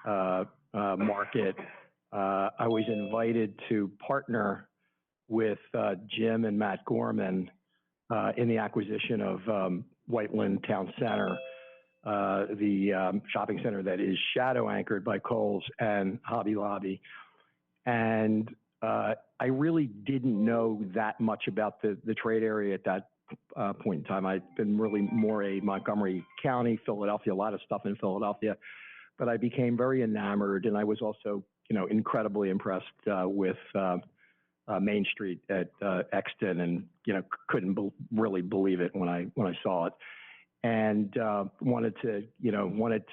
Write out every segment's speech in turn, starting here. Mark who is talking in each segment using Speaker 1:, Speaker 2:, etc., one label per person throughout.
Speaker 1: market. I was invited to partner with Jim and Matt Gorman in the acquisition of Whiteland Town Center, the shopping center that is shadow anchored by Kohl's and Hobby Lobby. And I really didn't know that much about the trade area at that point in time. I'd been really more a Montgomery County, Philadelphia, a lot of stuff in Philadelphia, but I became very enamored, and I was also, incredibly impressed with Main Street at Exton, and couldn't really believe it when I saw it, and wanted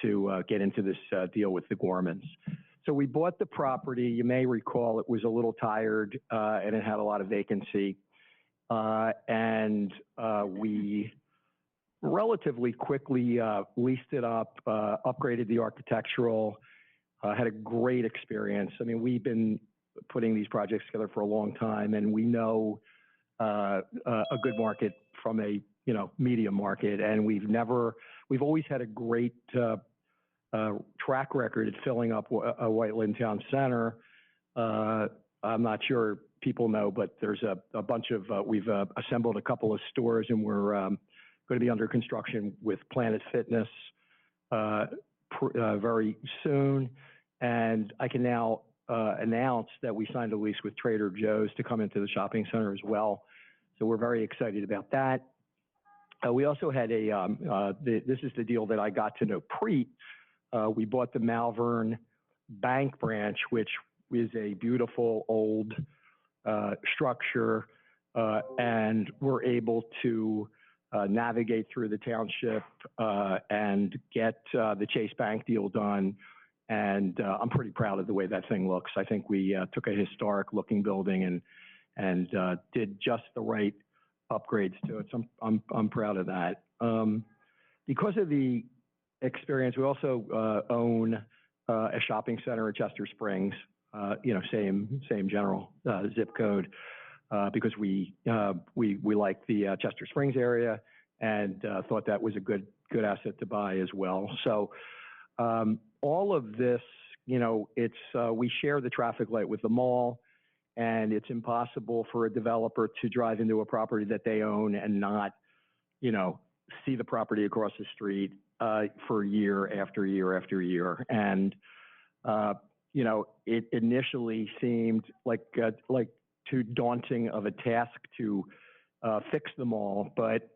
Speaker 1: to get into this deal with the Gormans. So we bought the property. You may recall it was a little tired and it had a lot of vacancy, and we relatively quickly leased it up, upgraded the architectural, had a great experience. I mean, we've been putting these projects together for a long time, and we know a good market from a medium market, and we've always had a great track record at filling up a Whiteland Town Center. I'm not sure people know, but there's a bunch of we've assembled a couple of stores, and we're going to be under construction with Planet Fitness very soon, and I can now announce that we signed a lease with Trader Joe's to come into the shopping center as well. So we're very excited about that. We also had this is the deal that I got to know Preet. We bought the Malvern Bank branch, which is a beautiful old structure, and we're able to navigate through the township and get the Chase Bank deal done. And I'm pretty proud of the way that thing looks. I think we took a historic looking building and did just the right upgrades to it. So I'm proud of that. Because of the experience, we also own a shopping center at Chester Springs, same general zip code, because we like the Chester Springs area and thought that was a good asset to buy as well. So all of this, we share the traffic light with the mall, and it's impossible for a developer to drive into a property that they own and not, see the property across the street for year after year after year. And it initially seemed like too daunting of a task to fix them all, but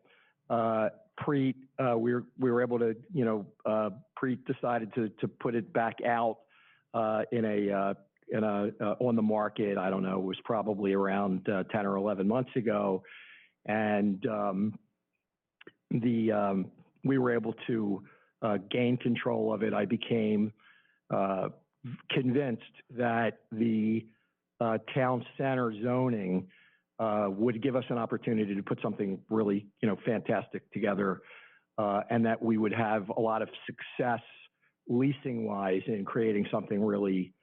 Speaker 1: Preet, we were able to, Preet decided to put it back out on the market. I don't know, it was probably around 10 or 11 months ago, and we were able to gain control of it. I became convinced that the town center zoning would give us an opportunity to put something really, fantastic together, and that we would have a lot of success leasing-wise in creating something really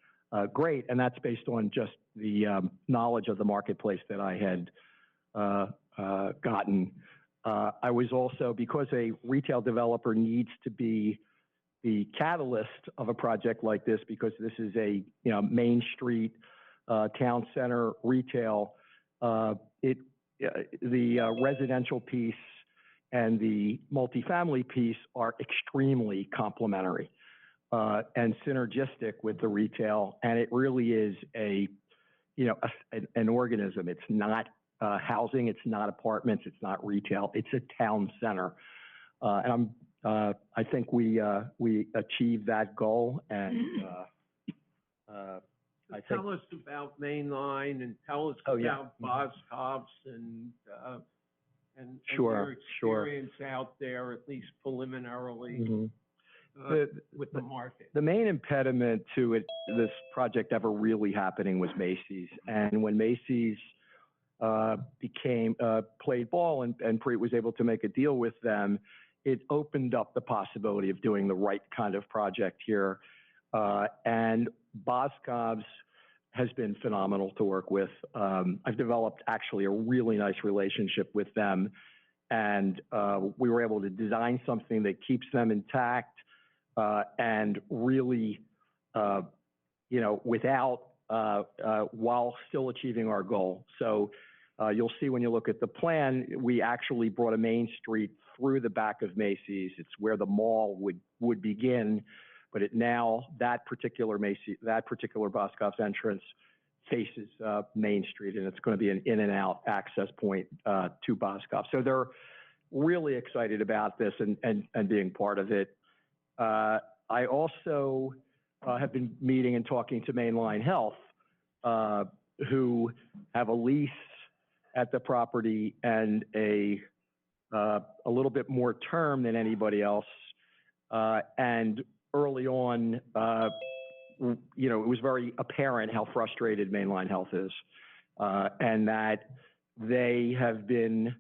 Speaker 1: great. And that's based on just the knowledge of the marketplace that I had gotten. I was also, because a retail developer needs to be the catalyst of a project like this, because this is a Main Street town center retail, the residential piece and the multifamily piece are extremely complementary and synergistic with the retail, and it really is an organism. It's not housing, it's not apartments, it's not retail, it's a town center, and I think we achieved that goal. And
Speaker 2: tell us about Mainline, and tell us about Boscov's and your experience out there, at least preliminarily, with the market.
Speaker 1: The main impediment to this project ever really happening was Macy's. And when Macy's played ball and Preet was able to make a deal with them, it opened up the possibility of doing the right kind of project here. And Boscov's has been phenomenal to work with. I've developed actually a really nice relationship with them, and we were able to design something that keeps them intact and really you know, while still achieving our goal. So you'll see when you look at the plan, we actually brought a main street through the back of Macy's. It's where the mall would begin, but that particular Boscov's entrance faces Main Street, and it's going to be an in and out access point to Boscov. So they're really excited about this and being part of it. I also have been meeting and talking to Mainline Health, who have a lease at the property and a little bit more term than anybody else. And early on, you know, it was very apparent how frustrated Mainline Health is, and that they have been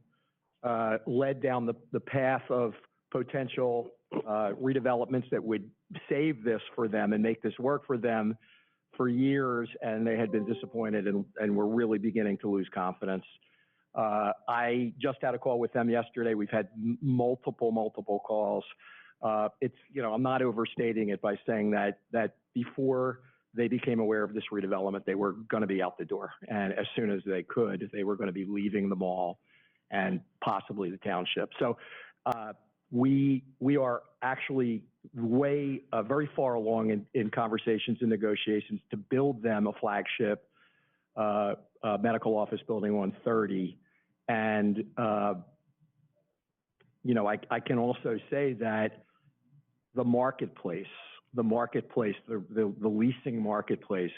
Speaker 1: led down the path of potential redevelopments that would save this for them and make this work for them for years, and they had been disappointed and were really beginning to lose confidence. I just had a call with them yesterday. We've had multiple calls. It's, you know, I'm not overstating it by saying that before they became aware of this redevelopment, they were going to be out the door. And as soon as they could, they were going to be leaving the mall and possibly the township. So we are actually very far along in conversations and negotiations to build them a flagship medical office building on 30. And, you know, I can also say that the marketplace, the leasing marketplace,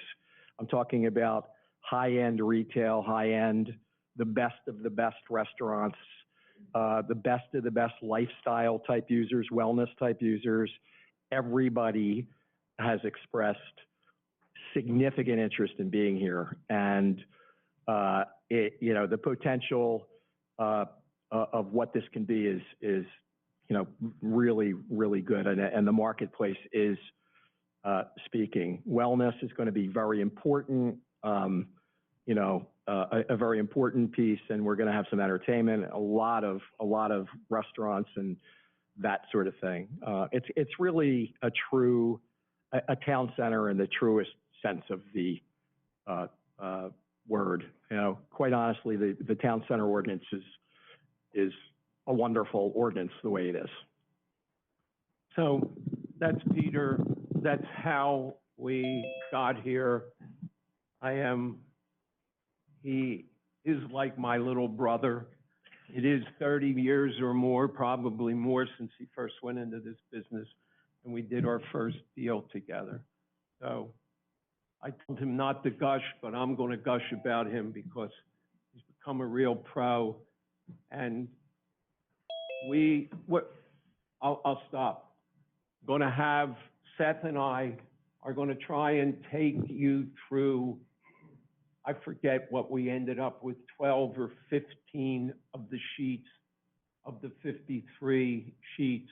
Speaker 1: I'm talking about high-end retail, high-end, the best of the best restaurants, the best of the best lifestyle type users, wellness type users. Everybody has expressed significant interest in being here. And, you know, the potential of what this can be is, you know, really, really good. And the marketplace is speaking. Wellness is going to be very important, you know, a very important piece, and we're going to have some entertainment, a lot of restaurants and that sort of thing. It's really a town center in the truest sense of the word. You know, quite honestly, the town center ordinance is a wonderful ordinance the way it is.
Speaker 2: So that's Peter. That's how we got here. He is like my little brother. It is 30 years or more, probably more, since he first went into this business, and we did our first deal together. So I told him not to gush, but I'm going to gush about him because he's become a real pro. And I'll stop. I'm going to have Seth and I are going to try and take you through, I forget what we ended up with, 12 or 15 of the sheets, of the 53 sheets.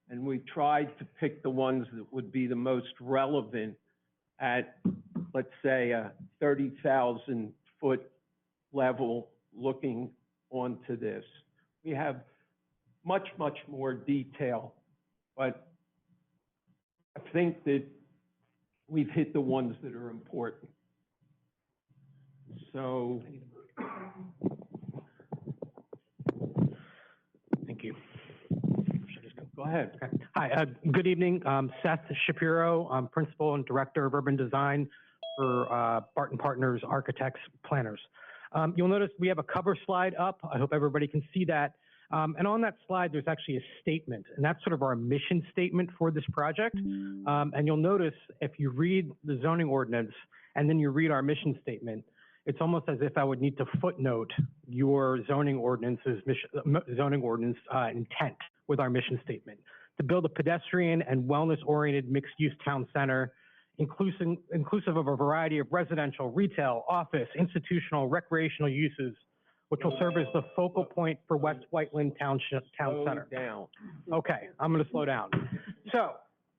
Speaker 2: And we tried to pick the ones that would be the most relevant at, let's say, a 30,000 foot level looking onto this. We have much more detail, but I think that we've hit the ones that are important. So,
Speaker 3: thank you.
Speaker 2: Go ahead.
Speaker 3: Okay. Hi, good evening. Seth Shapiro. I'm Principal and Director of Urban Design for Barton Partners Architects Planners. You'll notice we have a cover slide up. I hope everybody can see that. And on that slide, there's actually a statement, and that's sort of our mission statement for this project. And you'll notice if you read the zoning ordinance and then you read our mission statement, it's almost as if I would need to footnote your zoning ordinance intent with our mission statement to build a pedestrian and wellness-oriented mixed-use town center, inclusive of a variety of residential, retail, office, institutional, recreational uses, which will serve as the focal point for West Whiteland Town Center.
Speaker 2: Down.
Speaker 3: Okay, I'm going to slow down. So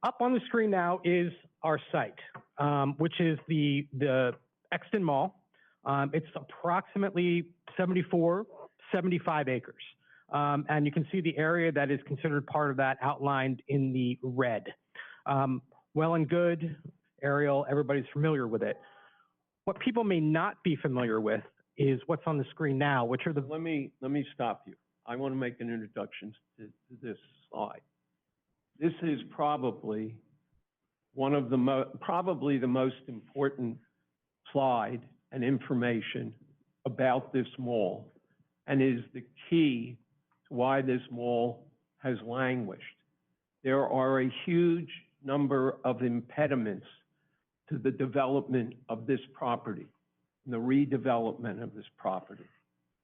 Speaker 3: up on the screen now is our site, which is the Exton Mall. It's approximately 75 acres. And you can see the area that is considered part of that outlined in the red. Well and good. aerial, everybody's familiar with it. What people may not be familiar with is what's on the screen now, which are the...
Speaker 2: Let me stop you. I want to make an introduction to this slide. This is probably one of the probably the most important slide and information about this mall, and is the key to why this mall has languished. There are a huge number of impediments to the development of this property, and the redevelopment of this property.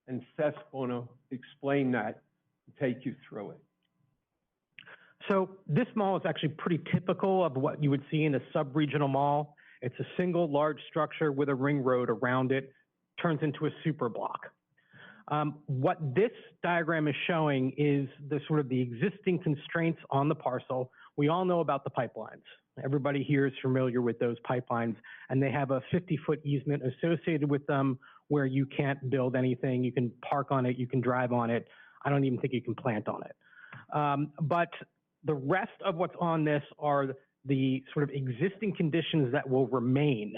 Speaker 2: And Seth's going to explain that and take you through it.
Speaker 3: So this mall is actually pretty typical of what you would see in a sub-regional mall. It's a single large structure with a ring road around it, turns into a super block. What this diagram is showing is the sort of the existing constraints on the parcel. We all know about the pipelines. Everybody here is familiar with those pipelines, and they have a 50-foot easement associated with them where you can't build anything. You can park on it, you can drive on it. I don't even think you can plant on it. But the rest of what's on this are the sort of existing conditions that will remain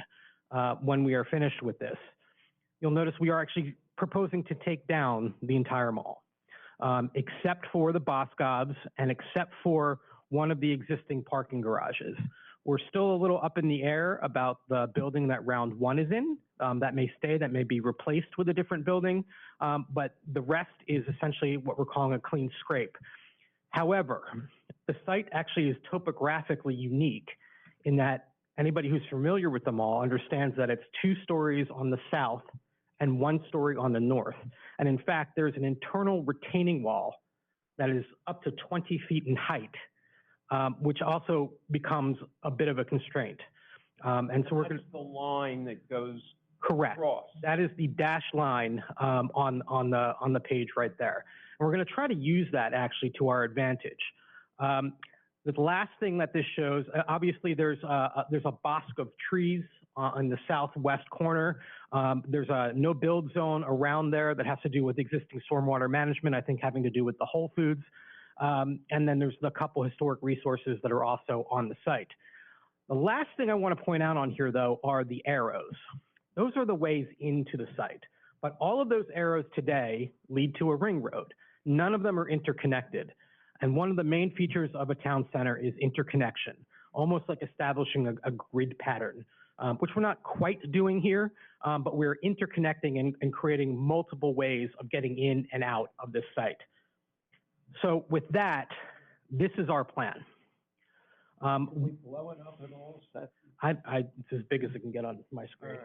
Speaker 3: when we are finished with this. You'll notice we are actually proposing to take down the entire mall, except for the Boscovs and except for one of the existing parking garages. We're still a little up in the air about the building that Round 1 is in. That may stay, that may be replaced with a different building, but the rest is essentially what we're calling a clean scrape. However, the site actually is topographically unique in that anybody who's familiar with the mall understands that it's 2 stories on the south and 1 story on the north. And in fact, there's an internal retaining wall that is up to 20 feet in height, which also becomes a bit of a constraint. And so
Speaker 2: That's the line that goes
Speaker 3: correct.
Speaker 2: Across.
Speaker 3: That is the dashed line on the page right there. And we're going to try to use that actually to our advantage. The last thing that this shows, obviously there's a bosque of trees in the southwest corner. There's a no build zone around there that has to do with existing stormwater management, I think having to do with the Whole Foods. And then there's the couple historic resources that are also on the site. The last thing I want to point out on here though are the arrows. Those are the ways into the site. But all of those arrows today lead to a ring road. None of them are interconnected. And one of the main features of a town center is interconnection, almost like establishing a grid pattern, which we're not quite doing here, but we're interconnecting and creating multiple ways of getting in and out of this site. So with that, this is our plan.
Speaker 2: We blow it up at all?
Speaker 3: It's as big as it can get on my screen.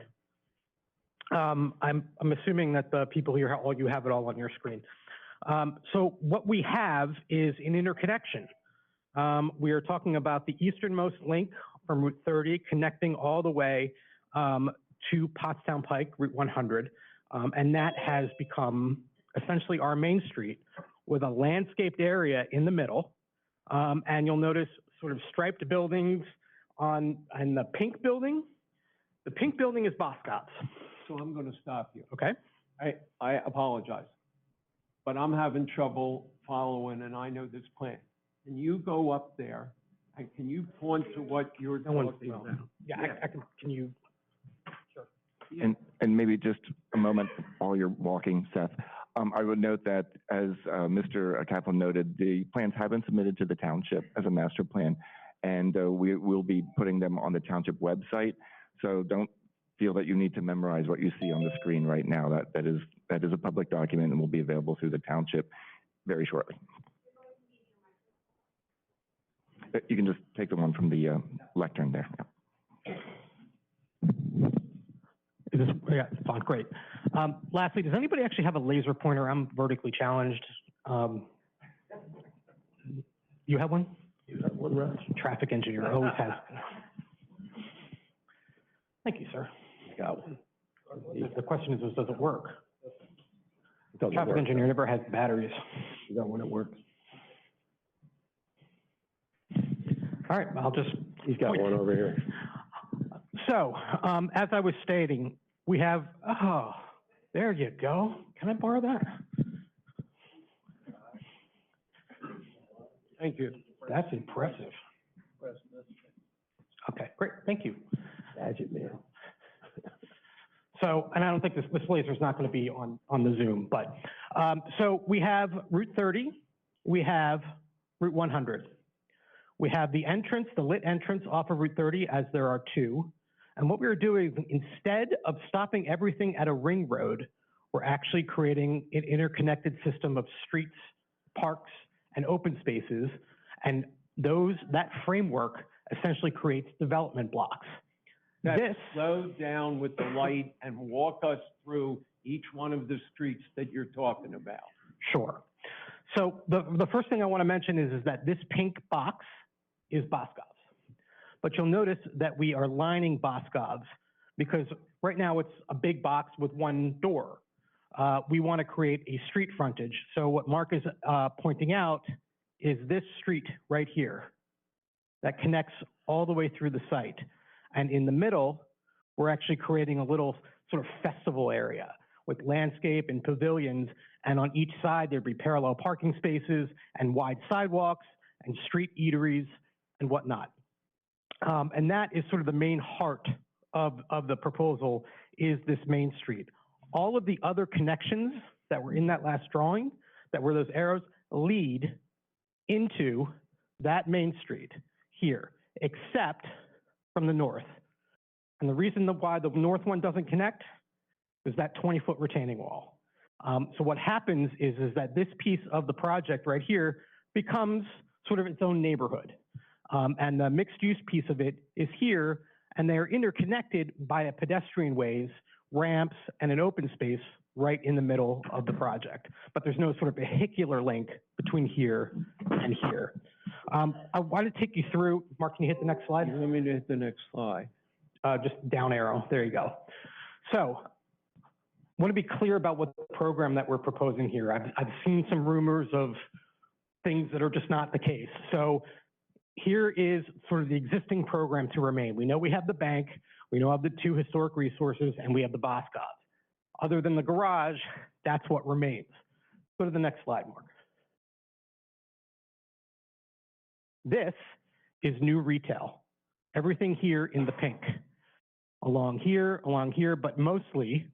Speaker 3: Right. I'm assuming that the people here, you have it all on your screen. So what we have is an interconnection. We are talking about the easternmost link from Route 30 connecting all the way to Pottstown Pike, Route 100. And that has become essentially our main street with a landscaped area in the middle. And you'll notice sort of striped buildings on the pink building. The pink building is Boscov's.
Speaker 2: So I'm going to stop you.
Speaker 3: Okay.
Speaker 2: I apologize, but I'm having trouble following, and I know this plan. Can you go up there, and can you point to what you're talking about?
Speaker 3: Yeah, I can. Can you? Sure.
Speaker 4: Yeah. And maybe just a moment while you're walking, Seth. I would note that, as Mr. Kaplan noted, the plans have been submitted to the township as a master plan, and we will be putting them on the township website. So don't feel that you need to memorize what you see on the screen right now. That is a public document and will be available through the township very shortly. You can just take the one from the lectern there. Yeah.
Speaker 3: Yeah, it's fine, great. Lastly, does anybody actually have a laser pointer? I'm vertically challenged. You have one? You have one, Russ? Traffic engineer always has. Thank you, sir. Got one. The question is, does it work?
Speaker 1: It doesn't
Speaker 3: Traffic
Speaker 1: work.
Speaker 3: engineer never has batteries.
Speaker 1: You got one that works.
Speaker 3: All right, I'll just.
Speaker 1: He's got one over here.
Speaker 3: So, as I was stating, we have, oh, there you go. Can I borrow that? Thank you. That's impressive. Okay, great. Great, thank you.
Speaker 1: Gadget man.
Speaker 3: So, and I don't think this laser is not going to be on the Zoom, but so we have Route 30, we have Route 100. We have the entrance, the lit entrance off of Route 30, as there are two. And what we're doing, instead of stopping everything at a ring road, we're actually creating an interconnected system of streets, parks, and open spaces. And that framework essentially creates development blocks.
Speaker 2: Slow down with the light and walk us through each one of the streets that you're talking about.
Speaker 3: Sure. So the first thing I want to mention is that this pink box is Boscov's. But you'll notice that we are lining Boscov's because right now it's a big box with one door. We want to create a street frontage. So what Mark is pointing out is this street right here that connects all the way through the site. And in the middle, we're actually creating a little sort of festival area with landscape and pavilions. And on each side, there'd be parallel parking spaces and wide sidewalks and street eateries and whatnot. And that is sort of the main heart of the proposal is this main street. All of the other connections that were in that last drawing, that were those arrows, lead into that main street here, except from the north. And the reason why the north one doesn't connect is that 20-foot retaining wall. So what happens is that this piece of the project right here becomes sort of its own neighborhood. And the mixed use piece of it is here, and they're interconnected by a pedestrian ways, ramps, and an open space right in the middle of the project. But there's no sort of vehicular link between here and here. I want to take you through, Mark, can you hit the next slide?
Speaker 2: Let me hit the next slide.
Speaker 3: Just down arrow, there you go. So, I want to be clear about what the program that we're proposing here. I've seen some rumors of things that are just not the case. So, here is sort of the existing program to remain. We know we have the bank, we know we have the two historic resources, and we have the Boscov's. Other than the garage, that's what remains. Go to the next slide, Mark. This is new retail. Everything here in the pink. Along here, but mostly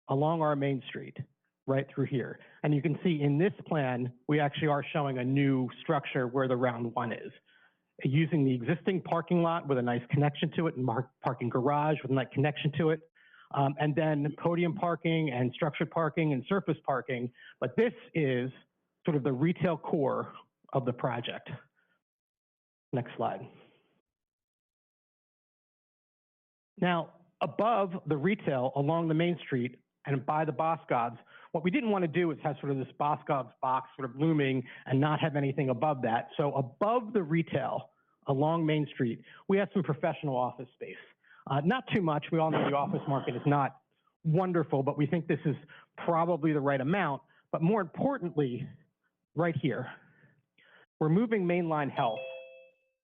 Speaker 3: along our main street, right through here. And you can see in this plan, we actually are showing a new structure where the round one is. Using the existing parking lot with a nice connection to it, and parking garage with a nice connection to it, and then podium parking and structured parking and surface parking. But this is sort of the retail core of the project. Next slide. Now, above the retail along the main street and by the Boscov's, what we didn't want to do is have sort of this Boscov's box sort of looming and not have anything above that. So above the retail along Main Street, we have some professional office space. Not too much. We all know the office market is not wonderful, but we think this is probably the right amount. But more importantly, right here, we're moving Mainline Health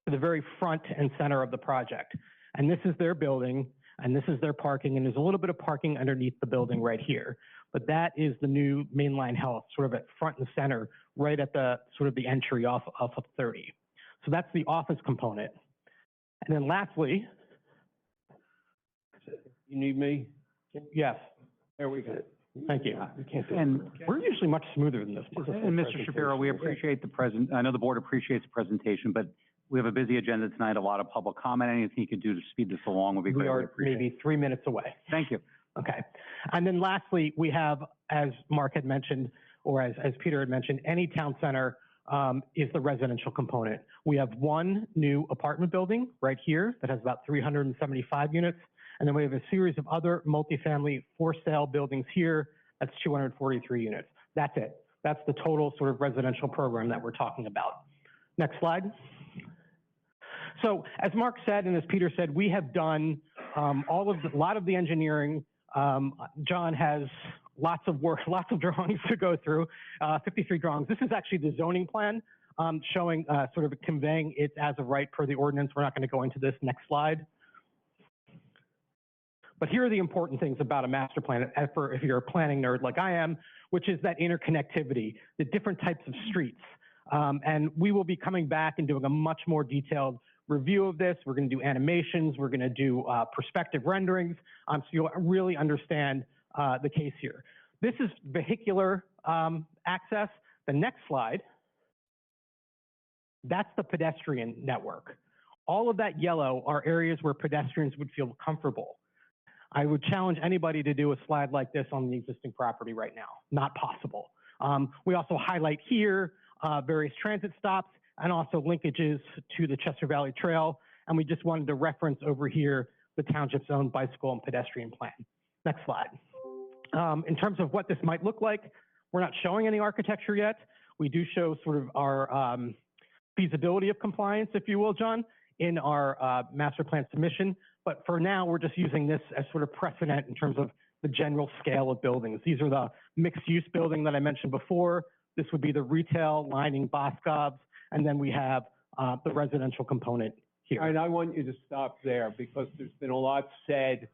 Speaker 3: to the very front and center of the project. And this is their building, and this is their parking, and there's a little bit of parking underneath the building right here. But that is the new Mainline Health, sort of at front and center, right at the sort of the entry off of 30. So that's the office component. And then lastly,
Speaker 2: you need me?
Speaker 3: Yes.
Speaker 2: There we go.
Speaker 3: Thank you.
Speaker 5: And
Speaker 3: we're usually much smoother than this.
Speaker 5: And Mr. Shapiro, we appreciate the I know the board appreciates the presentation, but we have a busy agenda tonight, a lot of public comment. Anything you could do to speed this along would be great.
Speaker 3: We are maybe 3 minutes away.
Speaker 5: Thank you.
Speaker 3: Okay. And then lastly, we have, as Mark had mentioned, or as Peter had mentioned, any town center is the residential component. We have one new apartment building right here that has about 375 units. And then we have a series of other multifamily for sale buildings here. That's 243 units. That's it. That's the total sort of residential program that we're talking about. Next slide. So as Mark said, and as Peter said, we have done a lot of the engineering. John has lots of work, lots of drawings to go through, 53 drawings. This is actually the zoning plan showing sort of conveying it as of right per the ordinance. We're not going to go into this. Next slide. But here are the important things about a master plan, if you're a planning nerd like I am, which is that interconnectivity, the different types of streets. And we will be coming back and doing a much more detailed review of this. We're going to do animations. We're going to do perspective renderings, so you'll really understand the case here. This is vehicular access. The next slide, that's the pedestrian network. All of that yellow are areas where pedestrians would feel comfortable. I would challenge anybody to do a slide like this on the existing property right now. Not possible. We also highlight here various transit stops and also linkages to the Chester Valley Trail. And we just wanted to reference over here the township's own bicycle and pedestrian plan. Next slide. In terms of what this might look like, we're not showing any architecture yet. We do show sort of our feasibility of compliance, if you will, John, in our master plan submission. But for now, we're just using this as sort of precedent in terms of the general scale of buildings. These are the mixed-use building that I mentioned before. This would be the retail lining Boscov's, and then we have the residential component here.
Speaker 2: And I want you to stop there because there's been a lot said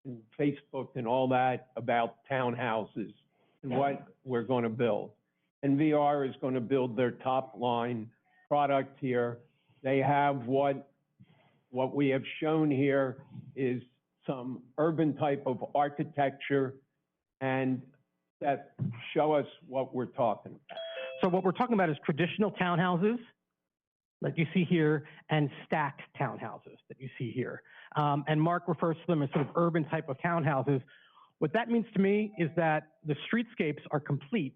Speaker 2: in Facebook and all that about townhouses and what we're going to build. And VR is going to build their top line product here. They have what we have shown here is some urban type of architecture, and that show us what we're talking about.
Speaker 3: So what we're talking about is traditional townhouses that you see here and stacked townhouses that you see here. And Mark refers to them as sort of urban type of townhouses. What that means to me is that the streetscapes are complete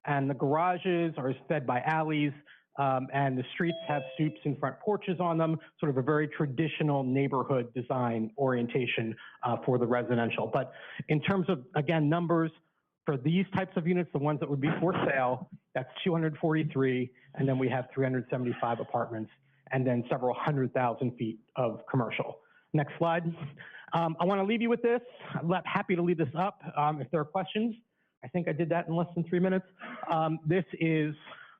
Speaker 3: and the garages are fed by alleys, and the streets have stoops and front porches on them, sort of a very traditional neighborhood design orientation for the residential. But in terms of, again, numbers, for these types of units, the ones that would be for sale, that's 243, and then we have 375 apartments, and then several 100,000 feet of commercial. Next slide. I want to leave you with this. I'm happy to leave this up if there are questions. I think I did that in less than 3 minutes. This is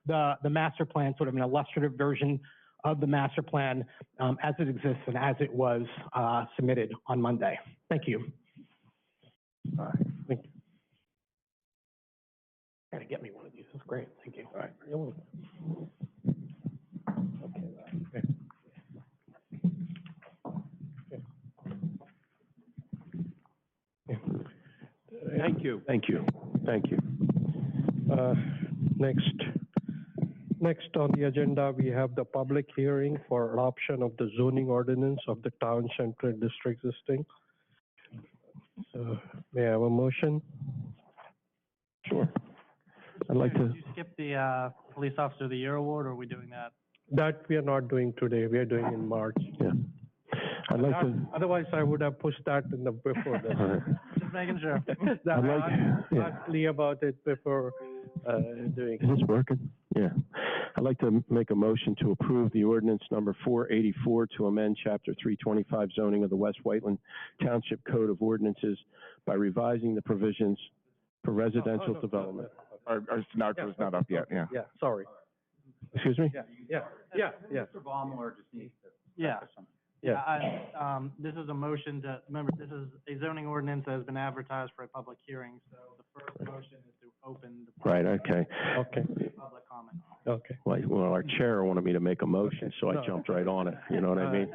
Speaker 3: the master plan, sort of an illustrative version of the master plan as it exists and as it was submitted on Monday. Thank you.
Speaker 1: All right, thank you.
Speaker 3: Gotta get me one of these. That's great. Thank you.
Speaker 1: All right.
Speaker 3: You're welcome.
Speaker 1: Okay.
Speaker 2: Thank you.
Speaker 1: Thank you. Thank you.
Speaker 6: Next on the agenda, we have the public hearing for adoption of the zoning ordinance of the town center district listing. So may I have a motion?
Speaker 1: Sure. I'd like to.
Speaker 7: Did you skip the Police Officer of the Year award, or are we doing that?
Speaker 6: That we are not doing today. We are doing in March.
Speaker 1: Yeah. I'd like to.
Speaker 6: Otherwise, I would have pushed that in the before this.
Speaker 7: Just making sure.
Speaker 6: I'm
Speaker 1: yeah.
Speaker 6: not clear about it before doing.
Speaker 1: Is this working? Yeah. I'd like to make a motion to approve the ordinance number 484 to amend Chapter 325 zoning of the West Whiteland Township Code of Ordinances by revising the provisions for residential development.
Speaker 4: Our stenographer is not up yet, yeah.
Speaker 6: Yeah, sorry.
Speaker 1: Excuse me?
Speaker 6: Yeah.
Speaker 5: Mr. Baumler just needs to.
Speaker 7: Yeah. This is a motion to, remember, this is a zoning ordinance that has been advertised for a public hearing, so the first motion is to open the.
Speaker 1: Right, okay.
Speaker 6: Okay.
Speaker 7: Public comment.
Speaker 6: Okay.
Speaker 1: Well, our chair wanted me to make a motion, so I
Speaker 6: No.
Speaker 1: jumped right on it. You know what I mean?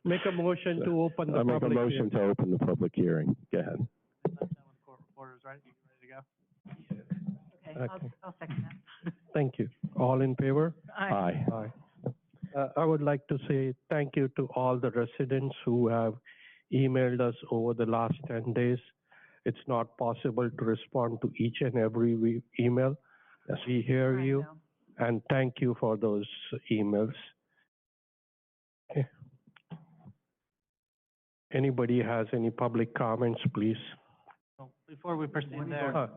Speaker 6: Make a motion to open the
Speaker 1: I
Speaker 6: public
Speaker 1: make a motion
Speaker 6: hearing.
Speaker 1: to open the public hearing. Go ahead.
Speaker 7: That's done with court reporters, right? You ready to go?
Speaker 6: Okay.
Speaker 8: I'll second that.
Speaker 6: Thank you. All in favor?
Speaker 1: Aye.
Speaker 6: Aye. I would like to say thank you to all the residents who have emailed us over the last 10 days. It's not possible to respond to each and every email.
Speaker 1: Yes.
Speaker 6: We hear
Speaker 8: I
Speaker 6: you,
Speaker 8: know.
Speaker 6: and thank you for those emails. Okay. Anybody has any public comments, please?
Speaker 7: Well, before we proceed there,
Speaker 6: Uh,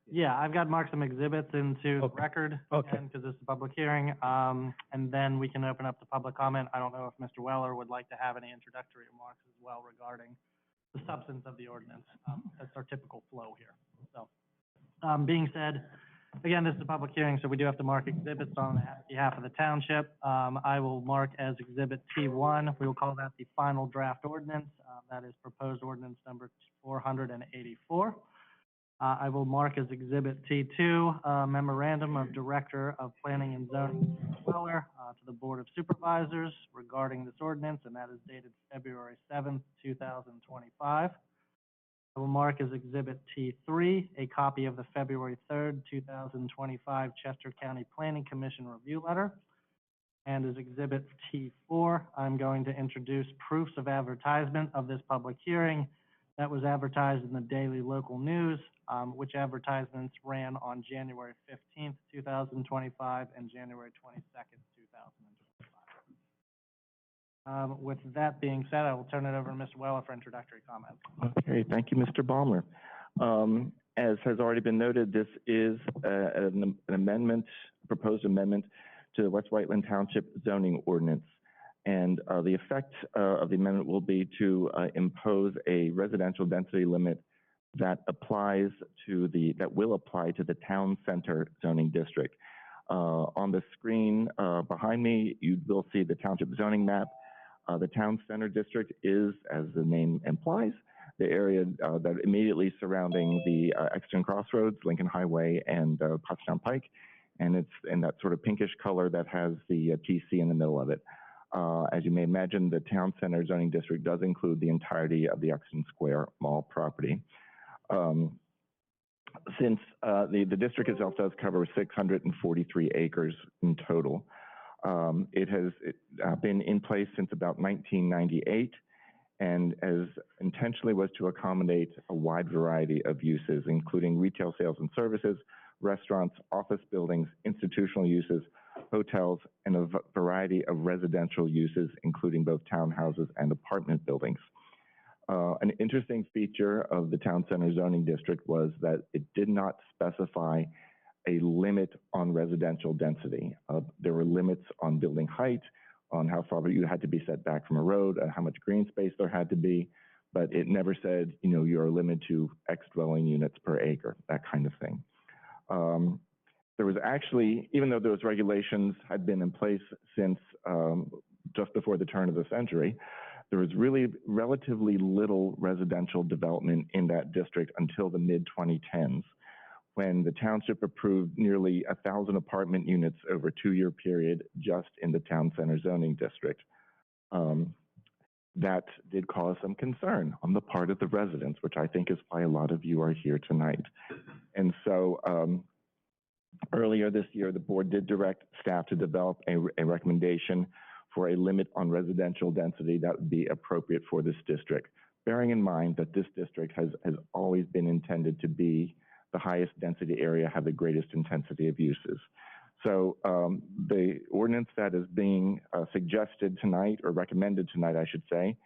Speaker 7: yeah, I've got marked some exhibits into the
Speaker 6: Okay.
Speaker 7: record.
Speaker 6: Okay.
Speaker 7: Because this is a public hearing, and then we can open up to public comment. I don't know if Mr. Weller would like to have any introductory remarks as well regarding the substance of the ordinance. That's our typical flow here. So, being said, again, this is a public hearing, so we do have to mark exhibits on behalf of the township. I will mark as Exhibit T1. We will call that the final draft ordinance. That is proposed ordinance number 484. I will mark as Exhibit T2, Memorandum of Director of Planning and Zoning, Weller, to the Board of Supervisors regarding this ordinance, and that is dated February 7th, 2025. I will mark as Exhibit T3, a copy of the February 3rd, 2025 Chester County Planning Commission Review Letter. And as Exhibit T4, I'm going to introduce proofs of advertisement of this public hearing that was advertised in the Daily Local News, which advertisements ran on January 15th, 2025 and January 22nd, 2025. With that being said, I will turn it over to Mr. Weller for introductory comments.
Speaker 4: Okay, thank you, Mr. Ballmer. As has already been noted, this is an amendment, proposed amendment to the West Whiteland Township zoning ordinance. And the effect of the amendment will be to impose a residential density limit that will apply to the town center zoning district. On the screen behind me, you will see the township zoning map. The town center district is, as the name implies, the area that immediately surrounding the Exton Crossroads, Lincoln Highway, and Pottstown Pike. And it's in that sort of pinkish color that has the TC in the middle of it. As you may imagine, the town center zoning district does include the entirety of the Exton Square Mall property. Since the district itself does cover 643 acres in total, it has been in place since about 1998, and as intentionally was to accommodate a wide variety of uses, including retail sales and services, restaurants, office buildings, institutional uses, hotels, and a variety of residential uses, including both townhouses and apartment buildings. An interesting feature of the town center zoning district was that it did not specify a limit on residential density. There were limits on building height, on how far you had to be set back from a road, how much green space there had to be, but it never said, you know, you're limited to X dwelling units per acre, that kind of thing. There was actually, even though those regulations had been in place since just before the turn of the century, there was really relatively little residential development in that district until the mid-2010s, when the township approved nearly 1,000 apartment units over a 2-year period just in the town center zoning district. That did cause some concern on the part of the residents, which I think is why a lot of you are here tonight. And so earlier this year, the board did direct staff to develop a recommendation for a limit on residential density that would be appropriate for this district, bearing in mind that this district has always been intended to be the highest density area, have the greatest intensity of uses. So the ordinance that is being suggested tonight, or recommended tonight, I should say,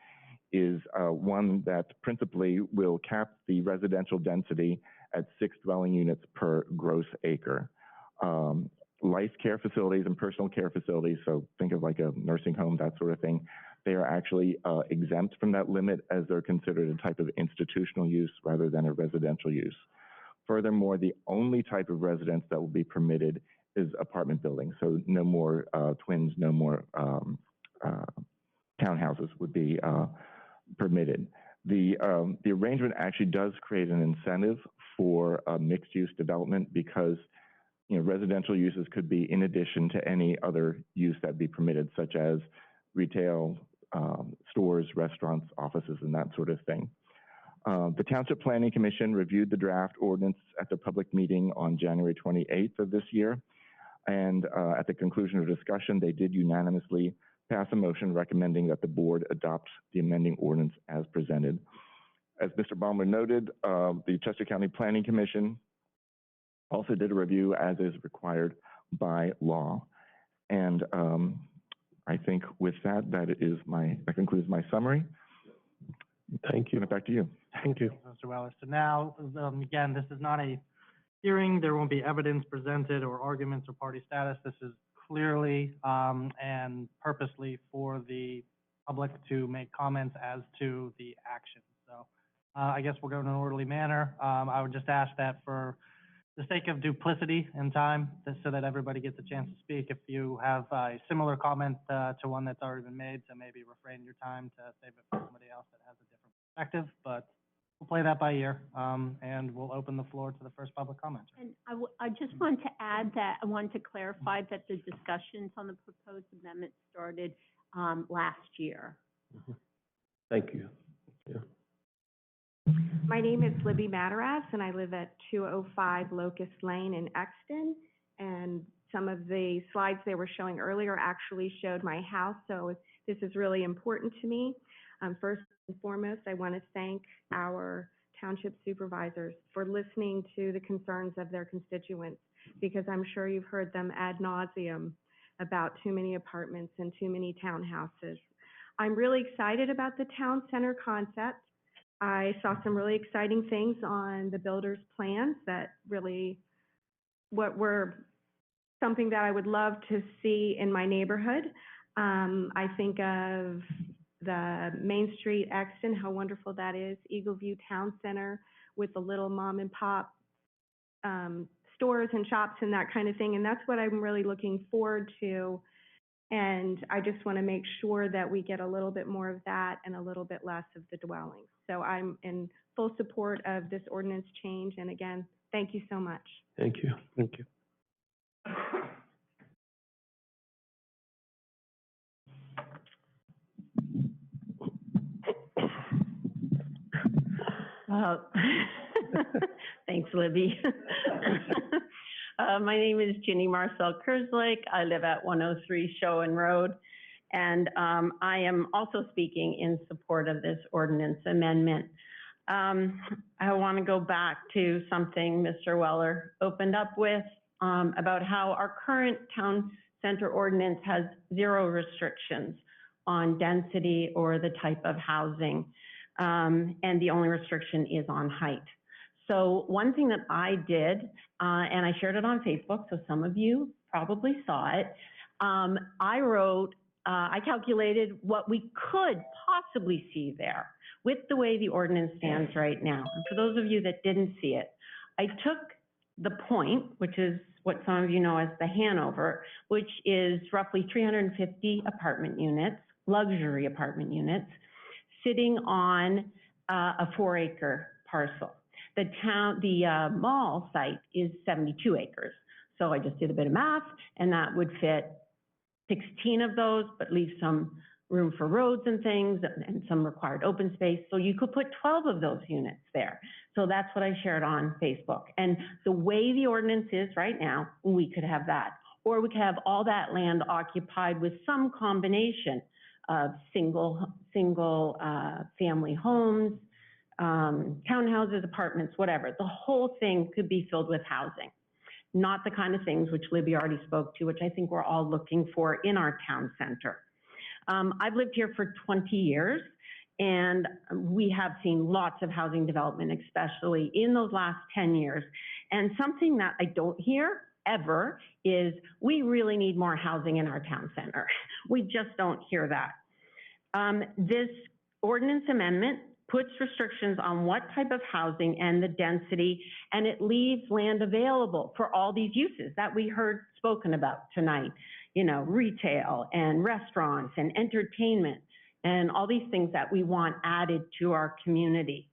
Speaker 4: is one that principally will cap the residential density at 6 dwelling units per gross acre. Life care facilities and personal care facilities, so think of like a nursing home, that sort of thing, they are actually exempt from that limit as they're considered a type of institutional use rather than a residential use. Furthermore, the only type of residence that will be permitted is apartment buildings. So no more twins, no more townhouses would be permitted. The arrangement actually does create an incentive for mixed use development because residential uses could be in addition to any other use that be permitted, such as retail, stores, restaurants, offices, and that sort of thing. The Township Planning Commission reviewed the draft ordinance at the public meeting on January 28th of this year. And at the conclusion of discussion, they did unanimously pass a motion recommending that the board adopt the amending ordinance as presented. As Mr. Ballmer noted, the Chester County Planning Commission also did a review as is required by law. And I think with that, that concludes my summary.
Speaker 6: Thank you.
Speaker 4: Back to you.
Speaker 6: Thank you.
Speaker 7: Mr. Weller. So now, again, this is not a hearing. There won't be evidence presented or arguments or party status. This is clearly and purposely for the public to make comments as to the action. So I guess we'll go in an orderly manner. I would just ask that for the sake of duplicity and time, so that everybody gets a chance to speak, if you have a similar comment to one that's already been made, to maybe refrain your time to save it for somebody else that has a different perspective. But we'll play that by ear, and we'll open the floor to the first public comment.
Speaker 8: And I just want to add that I want to clarify that the discussions on the proposed amendment started last year.
Speaker 6: Thank you. Yeah.
Speaker 9: My name is Libby Mataraz, and I live at 205 Locust Lane in Exton. And some of the slides they were showing earlier actually showed my house, so this is really important to me. First and foremost, I want to thank our township supervisors for listening to the concerns of their constituents, because I'm sure you've heard them ad nauseum about too many apartments and too many townhouses. I'm really excited about the town center concept. I saw some really exciting things on the builder's plans that really were something that I would love to see in my neighborhood. I think of the Main Street Exton, how wonderful that is, Eagle View Town Center with the little mom and pop stores and shops and that kind of thing. And that's what I'm really looking forward to. And I just want to make sure that we get a little bit more of that and a little bit less of the dwellings. So I'm in full support of this ordinance change. And again, thank you so much.
Speaker 6: Thank you. Thank you.
Speaker 8: Thanks, Libby. My name is Ginny Marcel Kerslake. I live at 103 Showen Road, and I am also speaking in support of this ordinance amendment. I want to go back to something Mr. Weller opened up with about how our current town center ordinance has 0 restrictions on density or the type of housing, and the only restriction is on height. So one thing that I did, and I shared it on Facebook, so some of you probably saw it, I calculated what we could possibly see there with the way the ordinance stands right now. And for those of you that didn't see it, I took the point, which is what some of you know as the Hanover, which is roughly 350 apartment units, luxury apartment units, sitting on a 4-acre parcel. The mall site is 72 acres. So I just did a bit of math, and that would fit 16 of those, but leave some room for roads and things and some required open space. So you could put 12 of those units there. So that's what I shared on Facebook. And the way the ordinance is right now, we could have that. Or we could have all that land occupied with some combination of single family homes, townhouses, apartments, whatever. The whole thing could be filled with housing. Not the kind of things which Libby already spoke to, which I think we're all looking for in our town center. I've lived here for 20 years, and we have seen lots of housing development, especially in those last 10 years. And something that I don't hear ever is we really need more housing in our town center. We just don't hear that. This ordinance amendment puts restrictions on what type of housing and the density, and it leaves land available for all these uses that we heard spoken about tonight. You know, retail and restaurants and entertainment and all these things that we want added to our community.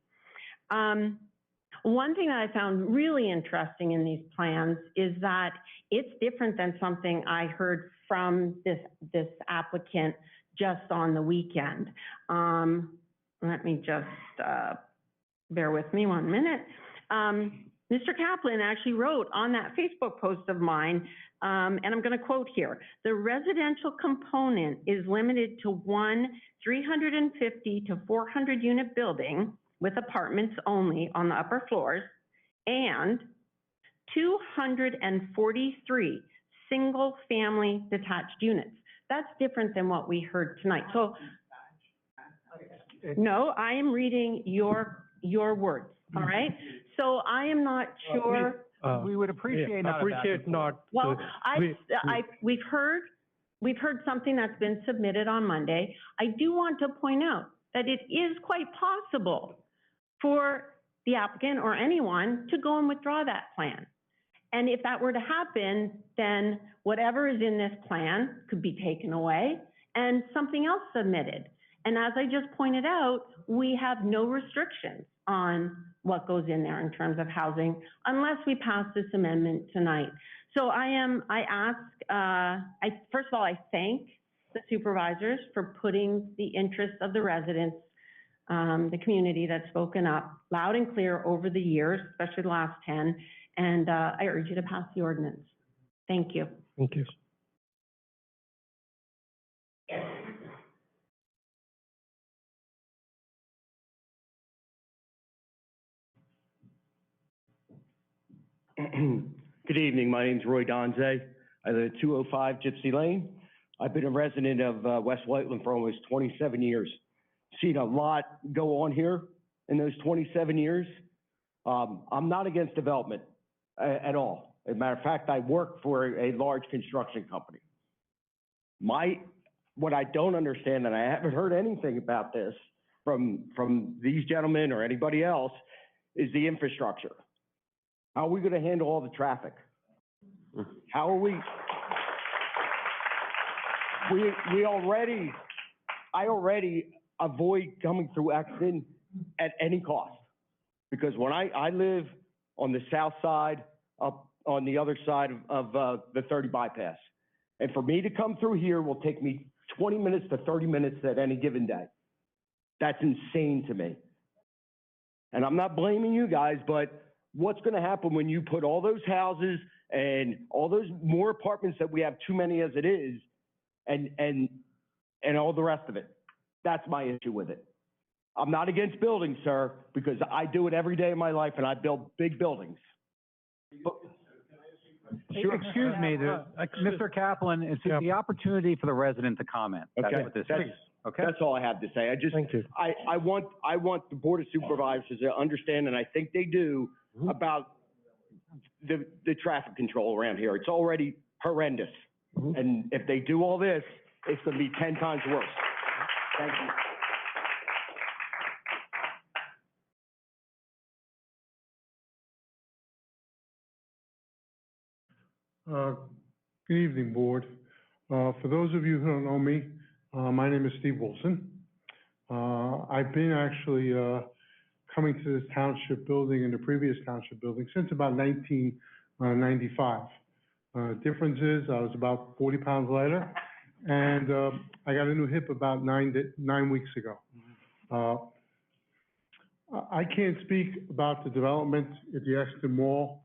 Speaker 8: One thing that I found really interesting in these plans is that it's different than something I heard from this applicant just on the weekend. Let me just bear with me 1 minute. Mr. Kaplan actually wrote on that Facebook post of mine, and I'm going to quote here, "The residential component is limited to one 350 to 400 unit building with apartments only on the upper floors and 243 single family detached units." That's different than what we heard tonight. So, no, I am reading your words, all right? So I am not sure.
Speaker 5: We would appreciate not.
Speaker 6: Appreciate not.
Speaker 8: Well, we've heard something that's been submitted on Monday. I do want to point out that it is quite possible for the applicant or anyone to go and withdraw that plan. And if that were to happen, then whatever is in this plan could be taken away and something else submitted. And as I just pointed out, we have no restrictions on what goes in there in terms of housing unless we pass this amendment tonight. So first of all, I thank the supervisors for putting the interests of the residents, the community that's spoken up loud and clear over the years, especially the last 10, and I urge you to pass the ordinance. Thank you.
Speaker 6: Thank you.
Speaker 10: Good evening. My name is Roy Donze. I live at 205 Gypsy Lane. I've been a resident of West Whiteland for almost 27 years. Seen a lot go on here in those 27 years. I'm not against development at all. As a matter of fact, I work for a large construction company. What I don't understand, and I haven't heard anything about this from these gentlemen or anybody else, is the infrastructure. How are we going to handle all the traffic? How are we? I already avoid coming through Exton at any cost. Because when I live on the south side, up on the other side of the 30 bypass. And for me to come through here will take me 20 minutes to 30 minutes at any given day. That's insane to me. And I'm not blaming you guys, but what's going to happen when you put all those houses and all those more apartments that we have too many as it is, and all the rest of it? That's my issue with it. I'm not against buildings, sir, because I do it every day of my life, and I build big buildings.
Speaker 5: Sure. Excuse me, Mr. Kaplan, it's the opportunity for the resident to comment. That's
Speaker 10: Okay,
Speaker 5: what this
Speaker 10: that's,
Speaker 5: is. Okay.
Speaker 10: that's all I have to say.
Speaker 6: Thank you.
Speaker 10: I want the Board of Supervisors to understand, and I think they do, about the traffic control around here. It's already horrendous. And if they do all this, it's going to be 10 times worse. Thank you.
Speaker 11: Good evening, Board. For those of you who don't know me, my name is Steve Wilson. I've been actually coming to this township building and the previous township building since about 1995. Difference is I was about 40 pounds lighter, and I got a new hip about 9 weeks ago. I can't speak about the development at the Exton Mall.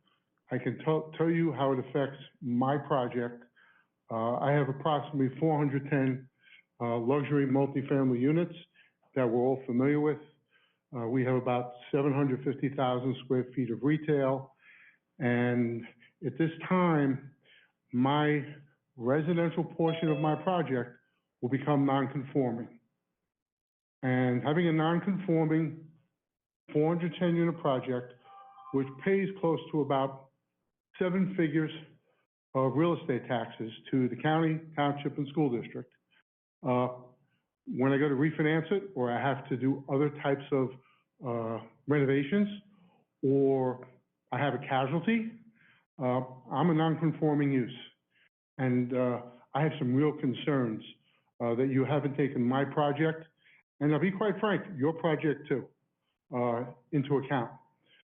Speaker 11: I can tell you how it affects my project. I have approximately 410 luxury multifamily units that we're all familiar with. We have about 750,000 square feet of retail. And at this time, my residential portion of my project will become non-conforming. And having a non-conforming 410 unit project, which pays close to about 7 figures of real estate taxes to the county, township, and school district. When I go to refinance it, or I have to do other types of renovations, or I have a casualty, I'm a non-conforming use. And I have some real concerns that you haven't taken my project, and I'll be quite frank, your project too, into account.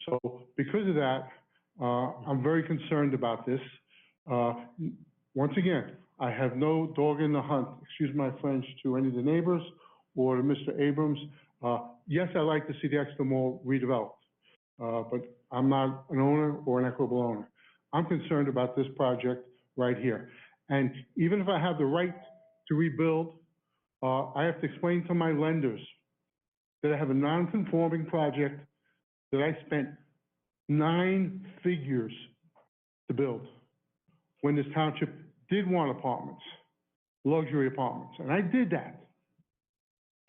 Speaker 11: So because of that, I'm very concerned about this. Once again, I have no dog in the hunt, excuse my French, to any of the neighbors or to Mr. Abrams. Yes, I like to see the Exton Mall redeveloped, but I'm not an owner or an equitable owner. I'm concerned about this project right here. And even if I have the right to rebuild, I have to explain to my lenders that I have a non-conforming project that I spent 9 figures to build when this township did want apartments, luxury apartments, and I did that.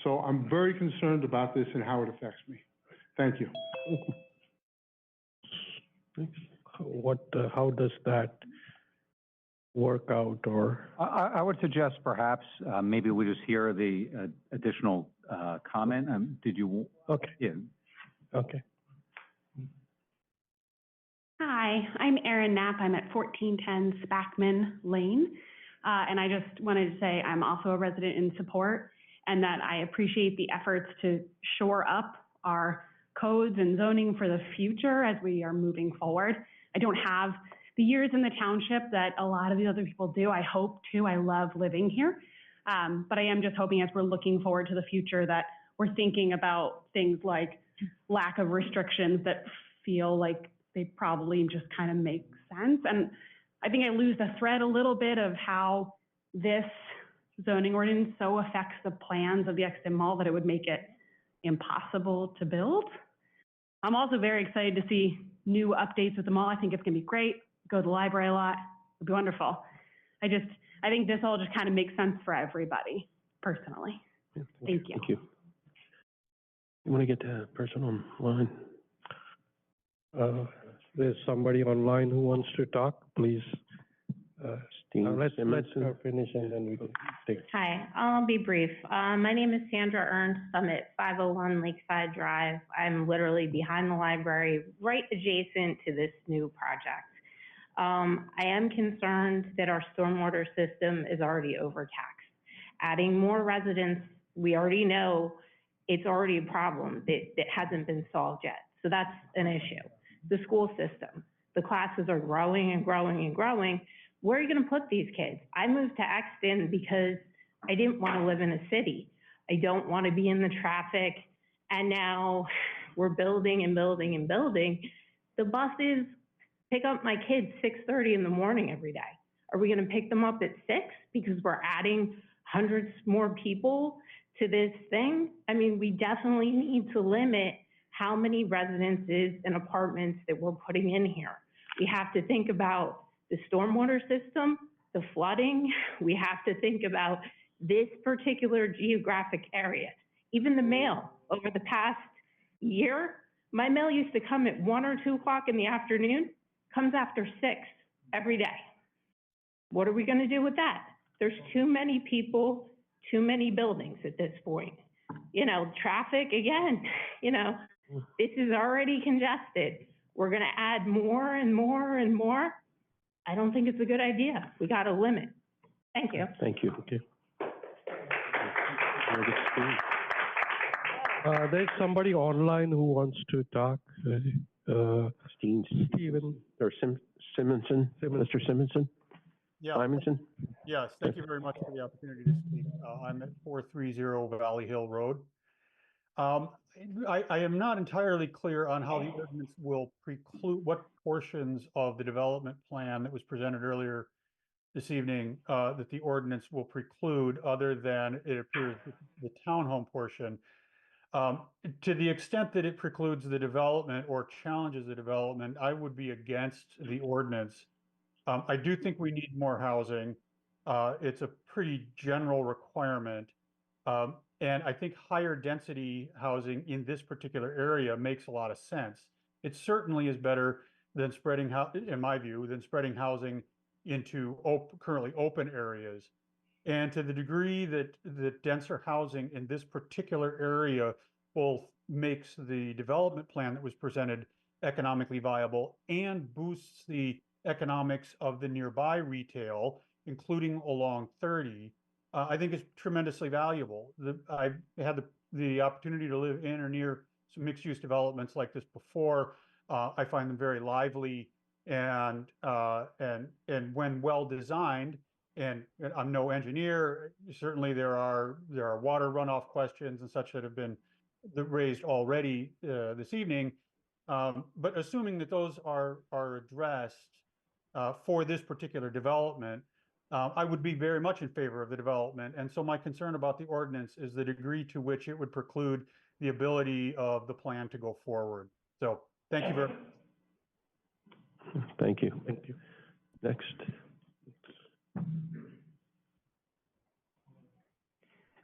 Speaker 11: So I'm very concerned about this and how it affects me. Thank you.
Speaker 6: How does that work out, or?
Speaker 5: I would suggest perhaps maybe we just hear the additional comment. Did you?
Speaker 6: Okay.
Speaker 5: Yeah.
Speaker 6: Okay.
Speaker 12: Hi, I'm Erin Knapp. I'm at 1410 Spackman Lane. And I just wanted to say I'm also a resident in support. and that I appreciate the efforts to shore up our codes and zoning for the future as we are moving forward. I don't have the years in the township that a lot of the other people do. I hope to. I love living here. But I am just hoping as we're looking forward to the future that we're thinking about things like lack of restrictions that feel like they probably just kind of make sense. And I think I lose the thread a little bit of how this zoning ordinance so affects the plans of the Exton Mall that it would make it impossible to build. I'm also very excited to see new updates with the mall. I think it's gonna be great. Go to the library a lot, it'll be wonderful. I think this all just kind of makes sense for everybody, personally.
Speaker 6: Yeah,
Speaker 12: Thank you.
Speaker 6: Thank you. You want to get the person online? There's somebody online who wants to talk, please. Let's her finish and then we can take.
Speaker 8: Hi, I'll be brief. My name is Sandra Ernst. I'm at 501 Lakeside Drive. I'm literally behind the library, right adjacent to this new project. I am concerned that our stormwater system is already overtaxed. Adding more residents, we already know it's already a problem that hasn't been solved yet. So that's an issue. The school system, the classes are growing and growing and growing. Where are you going to put these kids? I moved to Exton because I didn't want to live in a city. I don't want to be in the traffic. And now we're building and building and building. The buses pick up my kids 6:30 in the morning every day. Are we going to pick them up at 6 because we're adding hundreds more people to this thing? I mean, we definitely need to limit how many residences and apartments that we're putting in here. We have to think about the stormwater system, the flooding. We have to think about this particular geographic area. Even the mail, over the past year, my mail used to come at 1 or 2 o'clock in the afternoon, comes after 6 every day. What are we going to do with that? There's too many people, too many buildings at this point. You know, traffic, again, you know, this is already congested. We're going to add more and more and more. I don't think it's a good idea. We got to limit. Thank you.
Speaker 6: Thank you. Okay. There's somebody online who wants to talk. Stephen or Simonson, Mr. Simonson?
Speaker 13: Yeah.
Speaker 6: Simonson?
Speaker 13: Yes, thank you very much for the opportunity to speak. I'm at 430 Valley Hill Road. I am not entirely clear on how the ordinance will preclude, what portions of the development plan that was presented earlier this evening that the ordinance will preclude, other than it appears the townhome portion. To the extent that it precludes the development or challenges the development, I would be against the ordinance. I do think we need more housing. It's a pretty general requirement. And I think higher density housing in this particular area makes a lot of sense. It certainly is better than spreading, in my view, than spreading housing into currently open areas. And to the degree that denser housing in this particular area both makes the development plan that was presented economically viable and boosts the economics of the nearby retail, including along 30, I think it's tremendously valuable. I've had the opportunity to live in or near some mixed-use developments like this before. I find them very lively and when well designed. And I'm no engineer. Certainly, there are water runoff questions and such that have been raised already this evening. But assuming that those are addressed for this particular development, I would be very much in favor of the development. And so my concern about the ordinance is the degree to which it would preclude the ability of the plan to go forward. So thank you very much.
Speaker 6: Thank you. Thank you. Next.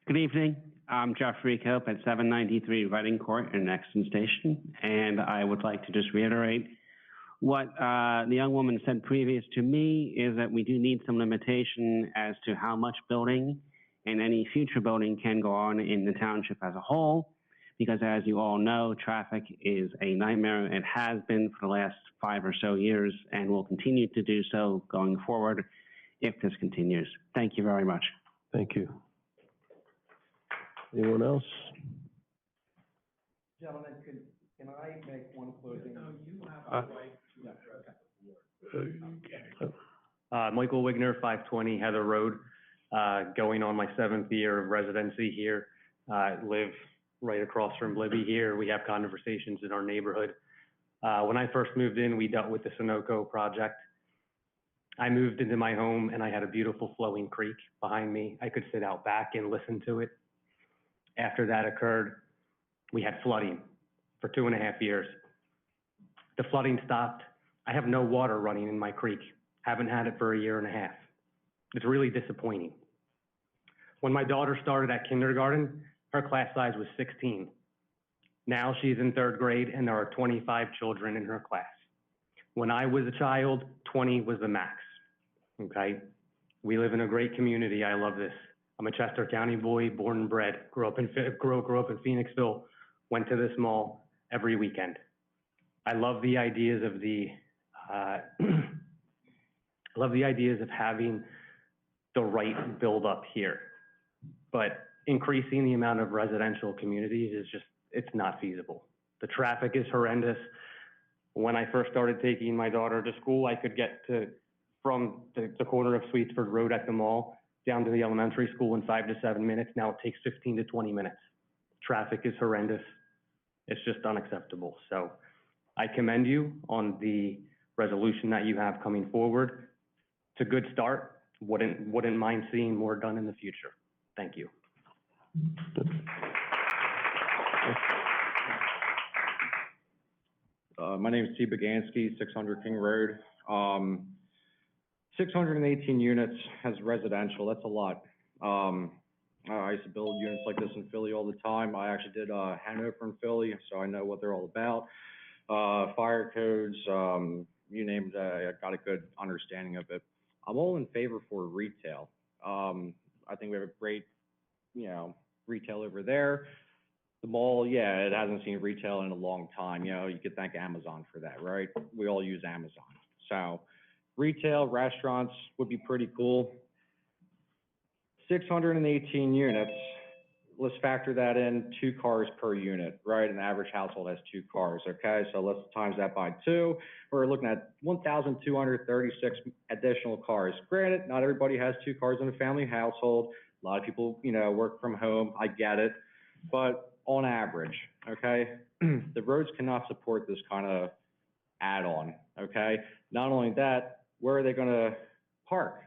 Speaker 14: Good evening. I'm Jeffrey Cope at 793 Reading Court in Exton Station, and I would like to just reiterate what the young woman said previous to me, is that we do need some limitation as to how much building and any future building can go on in the township as a whole, because as you all know, traffic is a nightmare. It has been for the last 5 or so years and will continue to do so going forward if this continues. Thank you very much.
Speaker 6: Thank you. Anyone else?
Speaker 1: Gentlemen, can I make one closing?
Speaker 2: No, you have the right to address it.
Speaker 15: Michael Wigner, 520 Heather Road, going on my 7th year of residency here. Live right across from Libby here. We have conversations in our neighborhood. When I first moved in, we dealt with the Sunoco project. I moved into my home and I had a beautiful flowing creek behind me. I could sit out back and listen to it. After that occurred, we had flooding for 2.5 years. The flooding stopped. I have no water running in my creek. Haven't had it for 1.5 years. It's really disappointing. When my daughter started at kindergarten, her class size was 16. Now she's in 3rd grade and there are 25 children in her class. When I was a child, 20 was the max, okay? We live in a great community. I love this. I'm a Chester County boy, born and bred, grew up in Phoenixville, went to this mall every weekend. I love the ideas of having the right build up here, but increasing the amount of residential communities is just, it's not feasible. The traffic is horrendous. When I first started taking my daughter to school, I could get from the corner of Sweetsford Road at the mall down to the elementary school in 5 to 7 minutes. Now it takes 15 to 20 minutes. Traffic is horrendous. It's just unacceptable. So I commend you on the resolution that you have coming forward. It's a good start. Wouldn't mind seeing more done in the future. Thank you.
Speaker 16: My name is T. Bagansky, 600 King Road. 618 units as residential, that's a lot. I used to build units like this in Philly all the time. I actually did Hanover in Philly, so I know what they're all about. Fire codes, you name it, I got a good understanding of it. I'm all in favor for retail. I think we have a great, retail over there. The mall, yeah, it hasn't seen retail in a long time. You could thank Amazon for that, right? We all use Amazon. So retail, restaurants would be pretty cool. 618 units, let's factor that in, 2 cars per unit, right? An average household has 2 cars, okay? So let's times that by 2. We're looking at 1,236 additional cars. Granted, not everybody has 2 cars in a family household. A lot of people, work from home. I get it. But on average, okay, the roads cannot support this kind of add-on, okay? Not only that, where are they going to park?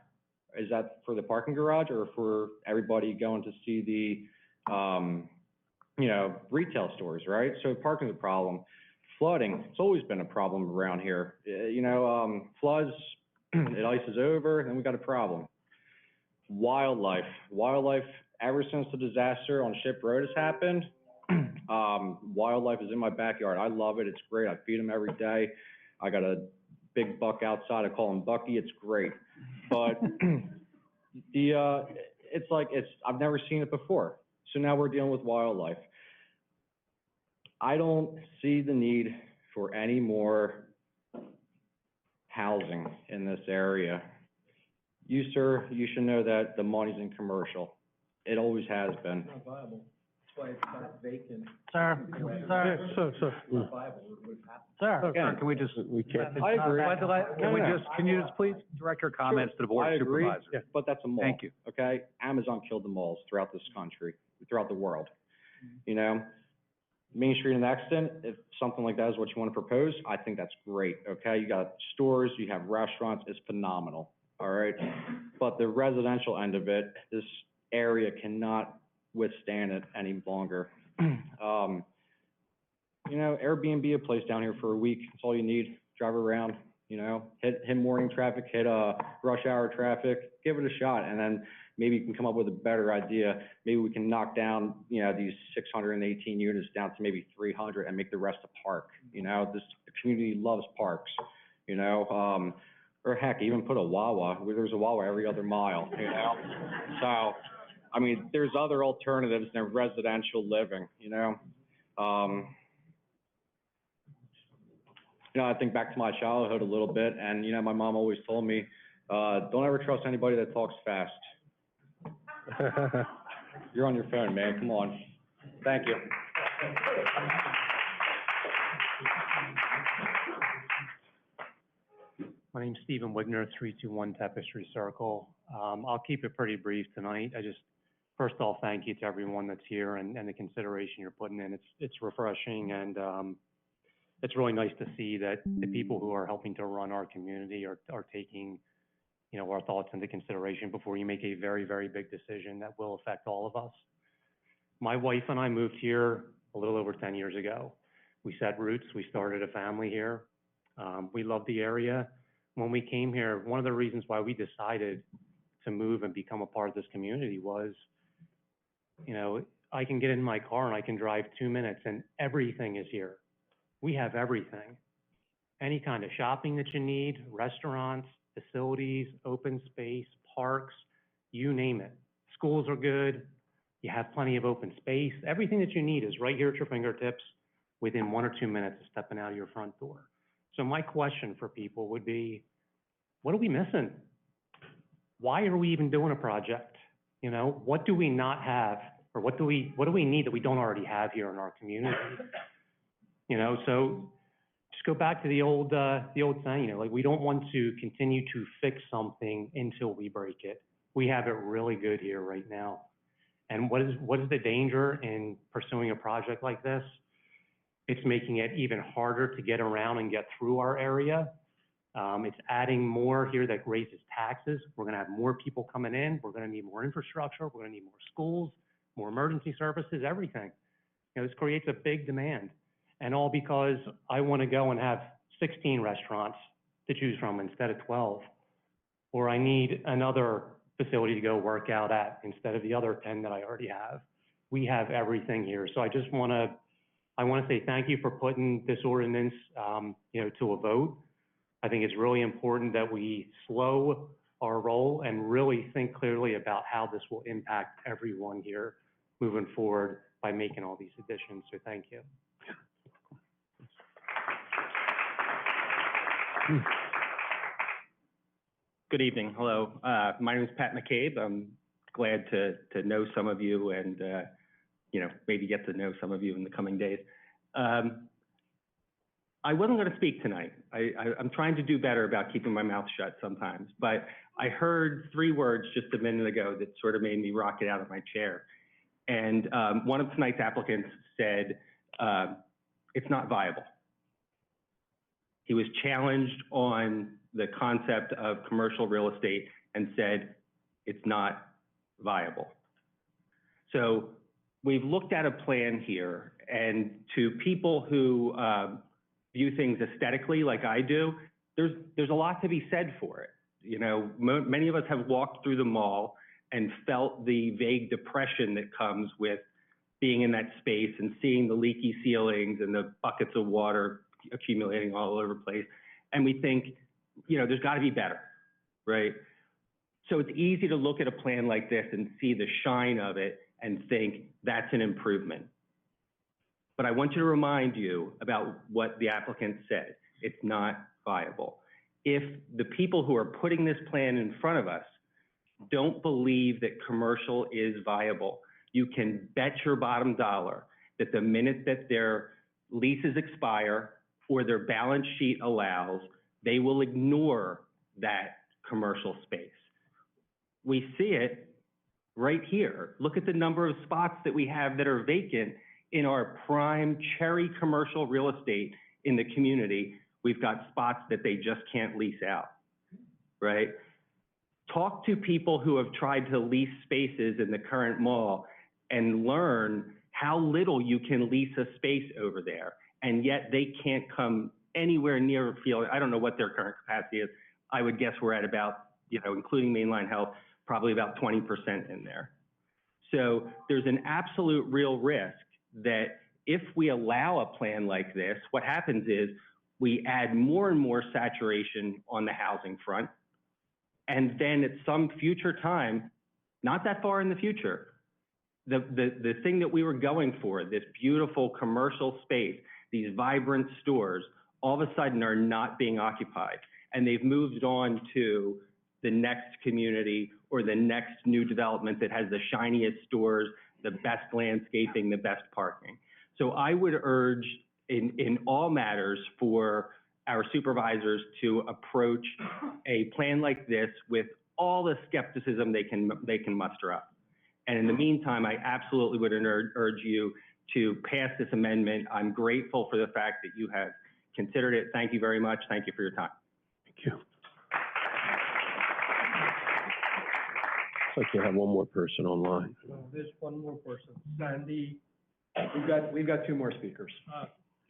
Speaker 16: Is that for the parking garage or for everybody going to see the, retail stores, right? So parking is a problem. Flooding, it's always been a problem around here. Floods, it ices over, then we got a problem. Wildlife, ever since the disaster on Ship Road has happened, wildlife is in my backyard. I love it. It's great. I feed them every day. I got a big buck outside. I call him Bucky. It's great. But I've never seen it before. So now we're dealing with wildlife. I don't see the need for any more housing in this area. You, sir, you should know that the money's in commercial. It always has been.
Speaker 1: It's not viable. That's why it's not vacant.
Speaker 7: Sir,
Speaker 5: Sir, can we just?
Speaker 6: We can't.
Speaker 16: I agree.
Speaker 5: Can you just please direct your comments to the Board of Supervisors?
Speaker 16: I agree, but that's a mall.
Speaker 5: Thank you.
Speaker 16: Okay? Amazon killed the malls throughout this country, throughout the world. Main Street in Exton, if something like that is what you want to propose, I think that's great, okay? You got stores, you have restaurants, it's phenomenal, all right? But the residential end of it, this area cannot withstand it any longer. Airbnb a place down here for a week. That's all you need. Drive around, hit morning traffic, hit rush hour traffic, give it a shot, and then maybe you can come up with a better idea. Maybe we can knock down, these 618 units down to maybe 300 and make the rest a park. The community loves parks, or heck, even put a Wawa. There's a Wawa every other mile, So, I mean, there's other alternatives than residential living, I think back to my childhood a little bit, and, my mom always told me, don't ever trust anybody that talks fast. You're on your phone, man, come on. Thank you.
Speaker 17: My name's Stephen Wigner, 321 Tapestry Circle. I'll keep it pretty brief tonight. First off, thank you to everyone that's here and the consideration you're putting in. It's refreshing, and it's really nice to see that the people who are helping to run our community are taking, our thoughts into consideration before you make a very, very big decision that will affect all of us. My wife and I moved here a little over 10 years ago. We set roots, we started a family here. We love the area. When we came here, one of the reasons why we decided to move and become a part of this community was, I can get in my car and I can drive 2 minutes and everything is here. We have everything. Any kind of shopping that you need, restaurants, facilities, open space, parks, you name it. Schools are good. You have plenty of open space. Everything that you need is right here at your fingertips within 1 or 2 minutes of stepping out of your front door. So my question for people would be, what are we missing? Why are we even doing a project? What do we not have, or what do we need that we don't already have here in our community? So just go back to the old saying, like, we don't want to continue to fix something until we break it. We have it really good here right now. And what is the danger in pursuing a project like this? It's making it even harder to get around and get through our area. It's adding more here that raises taxes. We're going to have more people coming in. We're going to need more infrastructure. We're going to need more schools, more emergency services, everything. This creates a big demand. And all because I want to go and have 16 restaurants to choose from instead of 12. Or I need another facility to go work out at instead of the other 10 that I already have. We have everything here. So I want to say thank you for putting this ordinance, to a vote. I think it's really important that we slow our roll and really think clearly about how this will impact everyone here moving forward by making all these additions. So thank you.
Speaker 18: Good evening. Hello. My name is Pat McCabe. I'm glad to know some of you and, maybe get to know some of you in the coming days. I wasn't going to speak tonight. I'm trying to do better about keeping my mouth shut sometimes, but I heard 3 words just a minute ago that sort of made me rocket out of my chair. And one of tonight's applicants said, it's not viable. He was challenged on the concept of commercial real estate and said, it's not viable. So we've looked at a plan here, and to people who view things aesthetically like I do, there's a lot to be said for it. Many of us have walked through the mall and felt the vague depression that comes with being in that space and seeing the leaky ceilings and the buckets of water accumulating all over the place. And we think, there's got to be better, right? So it's easy to look at a plan like this and see the shine of it and think that's an improvement. But I want you to remind you about what the applicant said. It's not viable. If the people who are putting this plan in front of us don't believe that commercial is viable, you can bet your bottom dollar that the minute that their leases expire or their balance sheet allows, they will ignore that commercial space. We see it right here. Look at the number of spots that we have that are vacant in our prime cherry commercial real estate in the community. We've got spots that they just can't lease out, right? Talk to people who have tried to lease spaces in the current mall and learn how little you can lease a space over there, and yet they can't come anywhere near a field. I don't know what their current capacity is. I would guess we're at about, including mainline health, probably about 20% in there. So there's an absolute real risk that if we allow a plan like this, what happens is we add more and more saturation on the housing front. And then at some future time, not that far in the future, the thing that we were going for, this beautiful commercial space, these vibrant stores, all of a sudden are not being occupied. And they've moved on to the next community or the next new development that has the shiniest stores, the best landscaping, the best parking. So I would urge in all matters for our supervisors to approach a plan like this with all the skepticism they can muster up. And in the meantime, I absolutely would urge you to pass this amendment. I'm grateful for the fact that you have considered it. Thank you very much. Thank you for your time.
Speaker 6: Thank you. Looks like you have one more person online.
Speaker 2: No, there's one more person, Sandy.
Speaker 1: We've got two more speakers.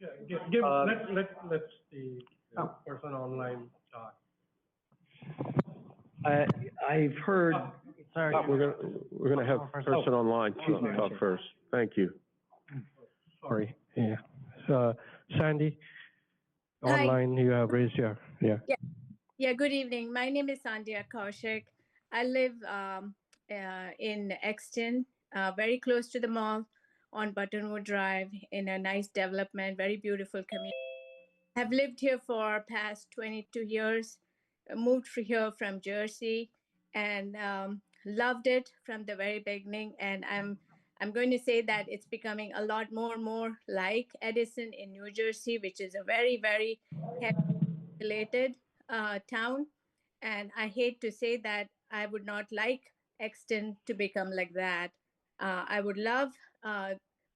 Speaker 2: Let's the person online talk.
Speaker 1: I've heard.
Speaker 7: Sorry.
Speaker 6: We're gonna have person online talk first. Thank you. Sorry. Yeah. Sandy,
Speaker 19: Hi.
Speaker 6: online, you have raised your, yeah.
Speaker 19: Yeah, good evening. My name is Sandhya Kaushik. I live in Exton, very close to the mall on Buttonwood Drive in a nice development, very beautiful community. I've lived here for past 22 years, moved here from Jersey, and loved it from the very beginning. And I'm going to say that it's becoming a lot more like Edison in New Jersey, which is a very, very heavily populated town. And I hate to say that I would not like Exton to become like that. I would love,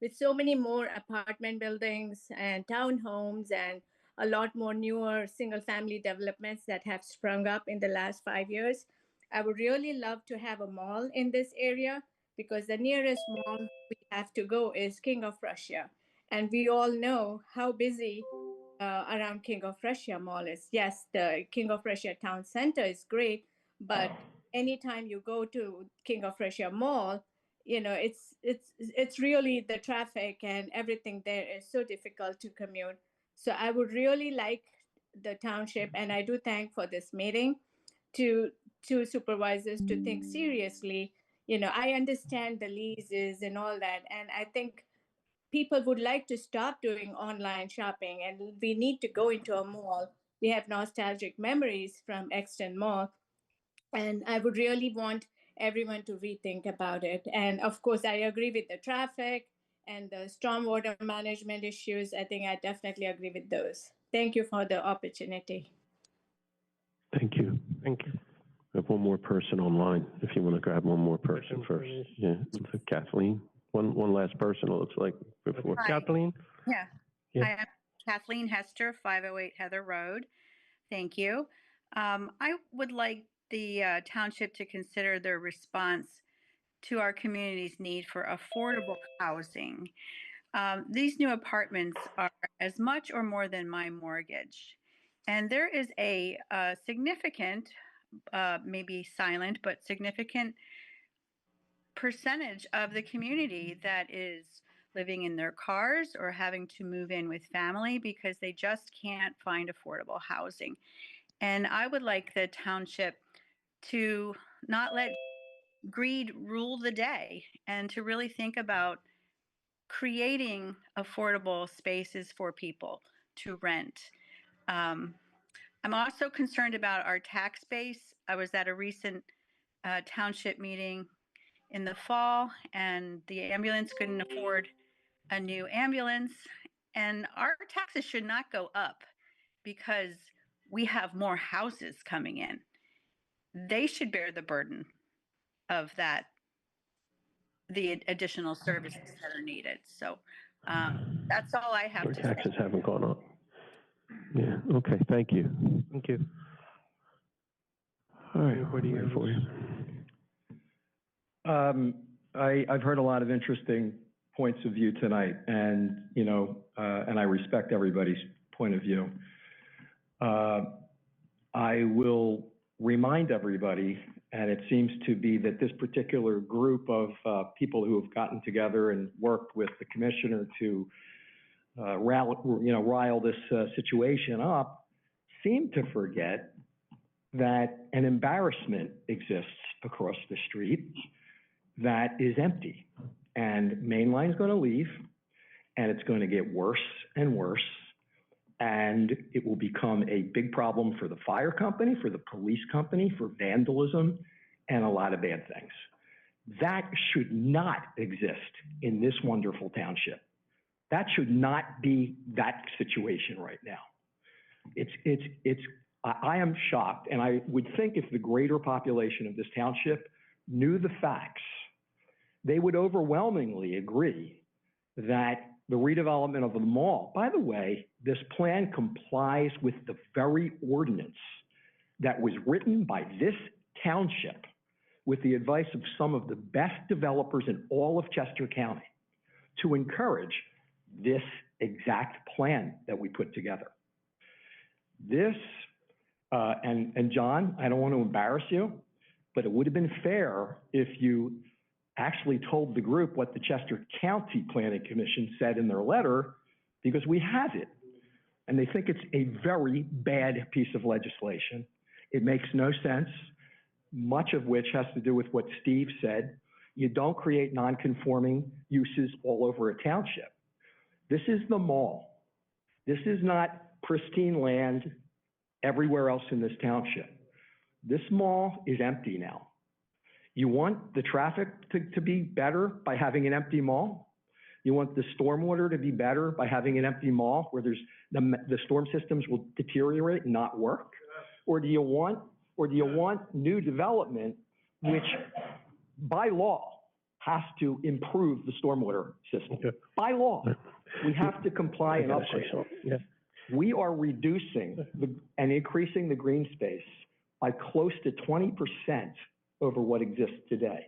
Speaker 19: with so many more apartment buildings and townhomes and a lot more newer single family developments that have sprung up in the last 5 years. I would really love to have a mall in this area because the nearest mall we have to go is King of Prussia. And we all know how busy around King of Prussia Mall is. Yes, the King of Prussia Town Center is great, but anytime you go to King of Prussia Mall, you know, it's really the traffic and everything there is so difficult to commute. So I would really like the township, and I do thank for this meeting, to supervisors to think seriously. You know, I understand the leases and all that, and I think people would like to stop doing online shopping, and we need to go into a mall. We have nostalgic memories from Exton Mall, and I would really want everyone to rethink about it. And of course, I agree with the traffic and the stormwater management issues. I think I definitely agree with those. Thank you for the opportunity.
Speaker 6: Thank you. Thank you. We have one more person online, if you want to grab one more person first. Yeah, so Kathleen. One last person, it looks like, before.
Speaker 20: Hi.
Speaker 6: Kathleen?
Speaker 20: Yeah.
Speaker 6: Yeah.
Speaker 20: Hi, I'm Kathleen Hester, 508 Heather Road. Thank you. I would like the township to consider their response to our community's need for affordable housing. These new apartments are as much or more than my mortgage. And there is a significant, maybe silent, but significant percentage of the community that is living in their cars or having to move in with family because they just can't find affordable housing. And I would like the township to not let greed rule the day and to really think about creating affordable spaces for people to rent. I'm also concerned about our tax base. I was at a recent township meeting in the fall, and the ambulance couldn't afford a new ambulance. And our taxes should not go up because we have more houses coming in. They should bear the burden of that, the additional services that are needed. So that's all I have
Speaker 6: Our
Speaker 20: to
Speaker 6: taxes
Speaker 20: say.
Speaker 6: haven't gone up. Yeah, okay, thank you. Thank you. All right,
Speaker 1: Anybody
Speaker 6: ready for you.
Speaker 1: I've heard a lot of interesting points of view tonight, and and I respect everybody's point of view. I will remind everybody, and it seems to be that this particular group of people who have gotten together and worked with the commissioner to rile this situation up, seem to forget that an embarrassment exists across the street that is empty. And Main Line's going to leave, and it's going to get worse and worse. And it will become a big problem for the fire company, for the police company, for vandalism. and a lot of bad things. That should not exist in this wonderful township. That should not be that situation right now. I am shocked, and I would think if the greater population of this township knew the facts, they would overwhelmingly agree that the redevelopment of the mall, by the way, this plan complies with the very ordinance that was written by this township with the advice of some of the best developers in all of Chester County to encourage this exact plan that we put together. This, and John, I don't want to embarrass you, but it would have been fair if you actually told the group what the Chester County Planning Commission said in their letter, because we have it. And they think it's a very bad piece of legislation. It makes no sense, much of which has to do with what Steve said. You don't create non-conforming uses all over a township. This is the mall. This is not pristine land everywhere else in this township. This mall is empty now. You want the traffic to be better by having an empty mall? You want the stormwater to be better by having an empty mall where the storm systems will deteriorate and not work? Or do you want new development which by law has to improve the stormwater system? By law, we have to comply and upgrade. We are reducing and increasing the green space by close to 20% over what exists today.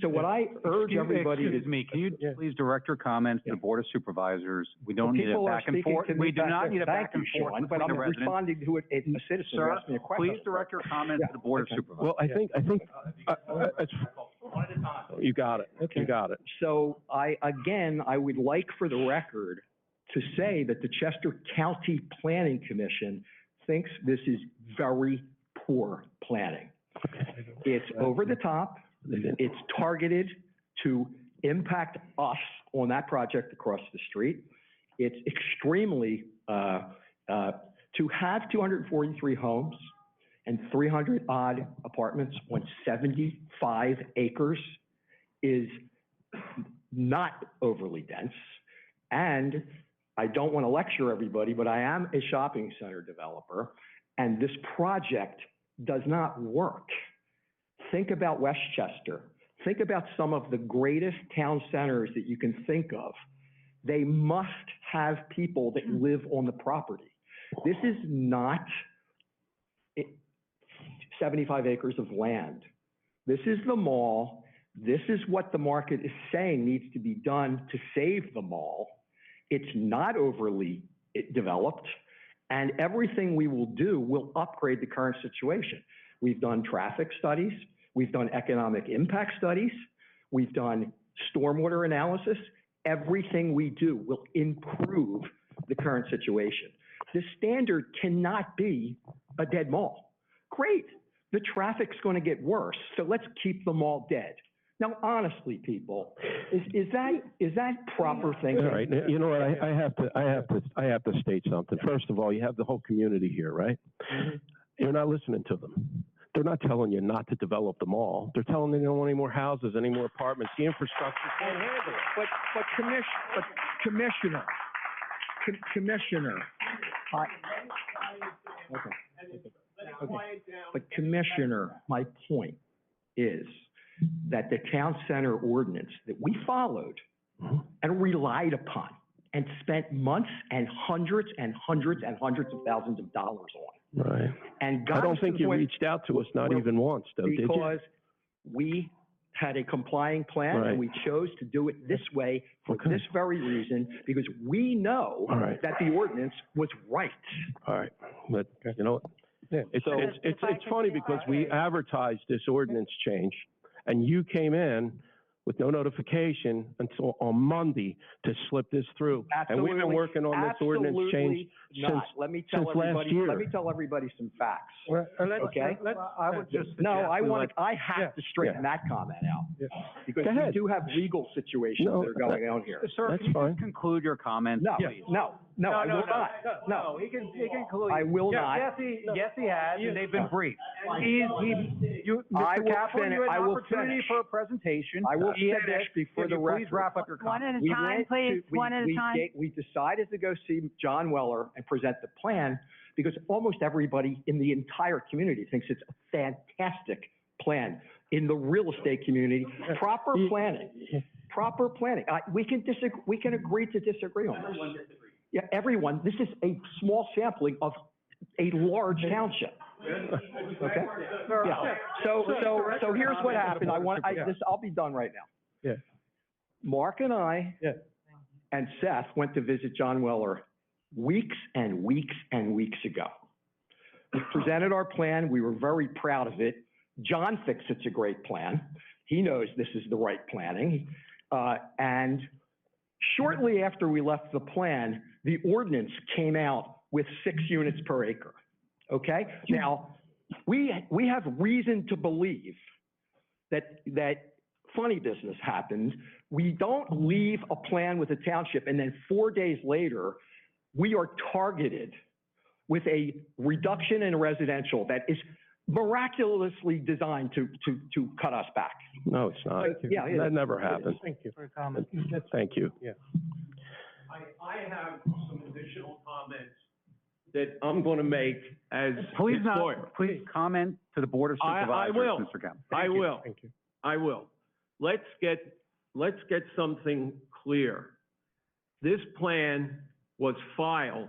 Speaker 1: So what I urge everybody to...
Speaker 5: Excuse me, can you please direct your comments to the Board of Supervisors? We don't need a back and forth. We do not need a back and forth between
Speaker 1: but I'm
Speaker 5: the residents.
Speaker 1: responding to a citizen who asked me a question.
Speaker 5: Please direct your comments to the Board of Supervisors.
Speaker 6: Well, I think you got it.
Speaker 1: Okay.
Speaker 6: You got it.
Speaker 1: So I would like for the record to say that the Chester County Planning Commission thinks this is very poor planning. It's over the top. It's targeted to impact us on that project across the street. It's extremely, to have 243 homes and 300 odd apartments on 75 acres is not overly dense. And I don't want to lecture everybody, but I am a shopping center developer, and this project does not work. Think about Westchester. Think about some of the greatest town centers that you can think of. They must have people that live on the property. This is not 75 acres of land. This is the mall. This is what the market is saying needs to be done to save the mall. It's not overly developed, and everything we will do will upgrade the current situation. We've done traffic studies. We've done economic impact studies. We've done stormwater analysis. Everything we do will improve the current situation. The standard cannot be a dead mall. Great, the traffic's going to get worse, so let's keep the mall dead. Now, honestly, people, is that proper thinking?
Speaker 6: All right. You know what? I have to state something. First of all, you have the whole community here, right? Mm-hmm. You're not listening to them. They're not telling you not to develop the mall. They're telling you they don't want any more houses, any more apartments. The infrastructure can't handle it.
Speaker 1: But Commissioner, my point is that the town center ordinance that we followed and relied upon and spent months and hundreds and hundreds and hundreds of thousands of dollars on.
Speaker 6: Right.
Speaker 1: And
Speaker 6: I don't think you reached out to us, not even once, though, did you?
Speaker 1: Because we had a complying plan,
Speaker 6: Right.
Speaker 1: and we chose to do it this way for this very reason, because we know that the ordinance was right.
Speaker 6: All right, but you know, it's funny because we advertised this ordinance change, and you came in with no notification until on Monday to slip this through.
Speaker 1: Absolutely.
Speaker 6: And we've been working on this ordinance change since last year.
Speaker 1: Let me tell everybody some facts.
Speaker 6: Well,
Speaker 1: okay?
Speaker 5: I would just
Speaker 1: I have to straighten that comment out. Because we do have legal situations that are going on here.
Speaker 5: Sir, can you conclude your comments, please?
Speaker 10: No, I will not.
Speaker 5: No, he can conclude.
Speaker 10: I will not.
Speaker 5: Yes, he has, and they've been briefed.
Speaker 10: I
Speaker 5: Mr.
Speaker 10: will
Speaker 5: Kaplan, you had
Speaker 10: I
Speaker 5: an
Speaker 10: will
Speaker 5: opportunity
Speaker 10: finish.
Speaker 5: for a presentation.
Speaker 10: I will
Speaker 5: He had
Speaker 10: finish
Speaker 5: it.
Speaker 10: before
Speaker 5: Can
Speaker 10: the
Speaker 5: you
Speaker 10: record.
Speaker 5: please wrap up your comment?
Speaker 8: One at a
Speaker 10: We
Speaker 8: time,
Speaker 10: went
Speaker 8: please,
Speaker 10: to-
Speaker 8: one at a time.
Speaker 10: We decided to go see John Weller and present the plan because almost everybody in the entire community thinks it's a fantastic plan. In the real estate community, proper planning. We can disagree, we can agree to disagree on this. Yeah, everyone, this is a small sampling of a large township. Okay? Yeah. So here's what happened. I'll be done right now.
Speaker 6: Yeah.
Speaker 10: Mark and I and Seth went to visit John Weller weeks and weeks and weeks ago. We presented our plan. We were very proud of it. John thinks it's a great plan. He knows this is the right planning. And shortly after we left the plan, the ordinance came out with 6 units per acre. Okay? Now, we have reason to believe that funny business happens. We don't leave a plan with a township and then 4 days later, we are targeted with a reduction in residential that is miraculously designed to cut us back.
Speaker 6: No, it's not.
Speaker 10: Yeah,
Speaker 6: That never happened.
Speaker 3: Thank you for your comment.
Speaker 6: Thank you.
Speaker 3: Yeah.
Speaker 2: I have some additional comments that I'm going to make as
Speaker 5: Please
Speaker 2: its
Speaker 5: not,
Speaker 2: lawyer.
Speaker 5: please comment to the Board of Supervisors,
Speaker 2: I will.
Speaker 5: Mr. Kaplan.
Speaker 2: I will.
Speaker 6: Thank you.
Speaker 2: I will. Let's get something clear. This plan was filed.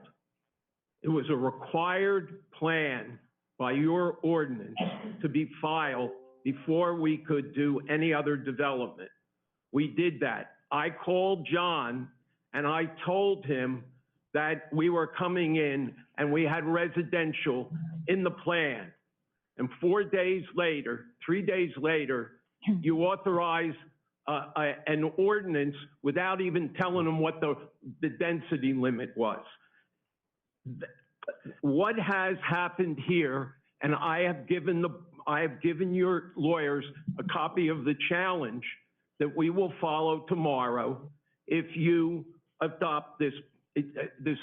Speaker 2: It was a required plan by your ordinance to be filed before we could do any other development. We did that. I called John and I told him that we were coming in and we had residential in the plan. And 4 days later, 3 days later, you authorize an ordinance without even telling them what the density limit was. What has happened here, and I have given your lawyers a copy of the challenge that we will follow tomorrow if you adopt this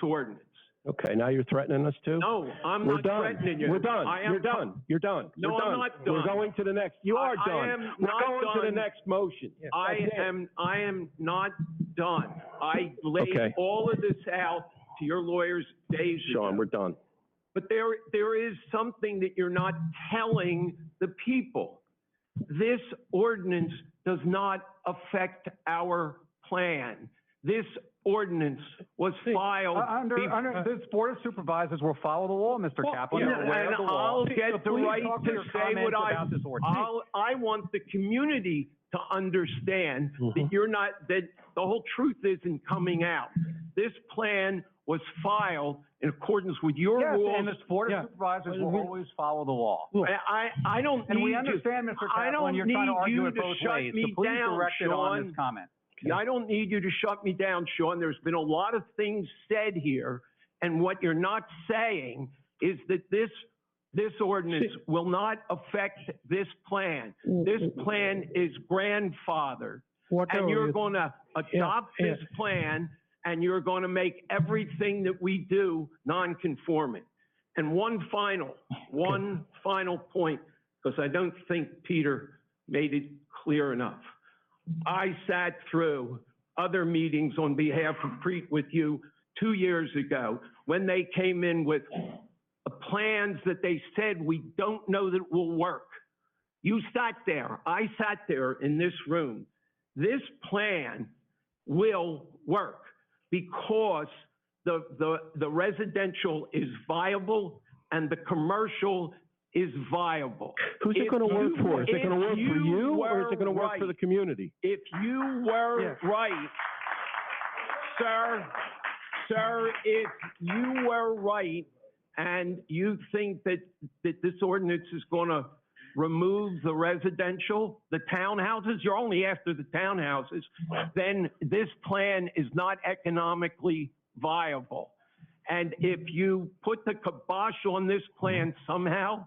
Speaker 2: ordinance.
Speaker 6: Okay, now you're threatening us too?
Speaker 2: No, I'm
Speaker 6: We're
Speaker 2: not
Speaker 6: done.
Speaker 2: threatening you.
Speaker 6: We're done. You're done. You're done.
Speaker 2: No,
Speaker 6: We're
Speaker 2: I'm
Speaker 6: done.
Speaker 2: not done.
Speaker 6: We're going to the next. You are
Speaker 2: I
Speaker 6: done.
Speaker 2: am
Speaker 6: We're
Speaker 2: not
Speaker 6: going to the
Speaker 2: done.
Speaker 6: next motion.
Speaker 2: I am not done. I laid all of this out to your lawyers days ago.
Speaker 6: Sean, we're done.
Speaker 2: But there is something that you're not telling the people. This ordinance does not affect our plan. This ordinance was filed.
Speaker 5: Under this Board of Supervisors will follow the law, Mr. Kaplan. You're aware
Speaker 2: and
Speaker 5: of the law.
Speaker 2: I'll get the
Speaker 5: please
Speaker 2: right
Speaker 5: talk
Speaker 2: to
Speaker 5: your
Speaker 2: say what
Speaker 5: comments about this ordinance.
Speaker 2: I want the community to understand that that the whole truth isn't coming out. This plan was filed in accordance with your rules.
Speaker 5: And this Board of Supervisors will always follow the law.
Speaker 2: I don't need
Speaker 5: And we
Speaker 2: to-
Speaker 5: understand, Mr.
Speaker 2: I
Speaker 5: Kaplan,
Speaker 2: don't
Speaker 5: you're trying to
Speaker 2: need
Speaker 5: argue
Speaker 2: you
Speaker 5: it
Speaker 2: to
Speaker 5: both
Speaker 2: shut
Speaker 5: ways.
Speaker 2: me
Speaker 5: So please
Speaker 2: down,
Speaker 5: direct it on
Speaker 2: Sean.
Speaker 5: this comment.
Speaker 2: I don't need you to shut me down, Sean. There's been a lot of things said here, and what you're not saying is that this ordinance will not affect this plan. This plan is grandfathered, and you're going to adopt this plan, and you're going to make everything that we do non-conforming. And one final point, because I don't think Peter made it clear enough. I sat through other meetings on behalf of Crete with you 2 years ago when they came in with plans that they said we don't know that will work. You sat there. I sat there in this room. This plan will work because the residential is viable and the commercial is viable.
Speaker 6: Who's it going to work for? Is it going to work for you or is it going to work for the community?
Speaker 2: If you were right, sir, if you were right and you think that this ordinance is going to remove the residential, the townhouses, you're only after the townhouses, then this plan is not economically viable. And if you put the kibosh on this plan somehow,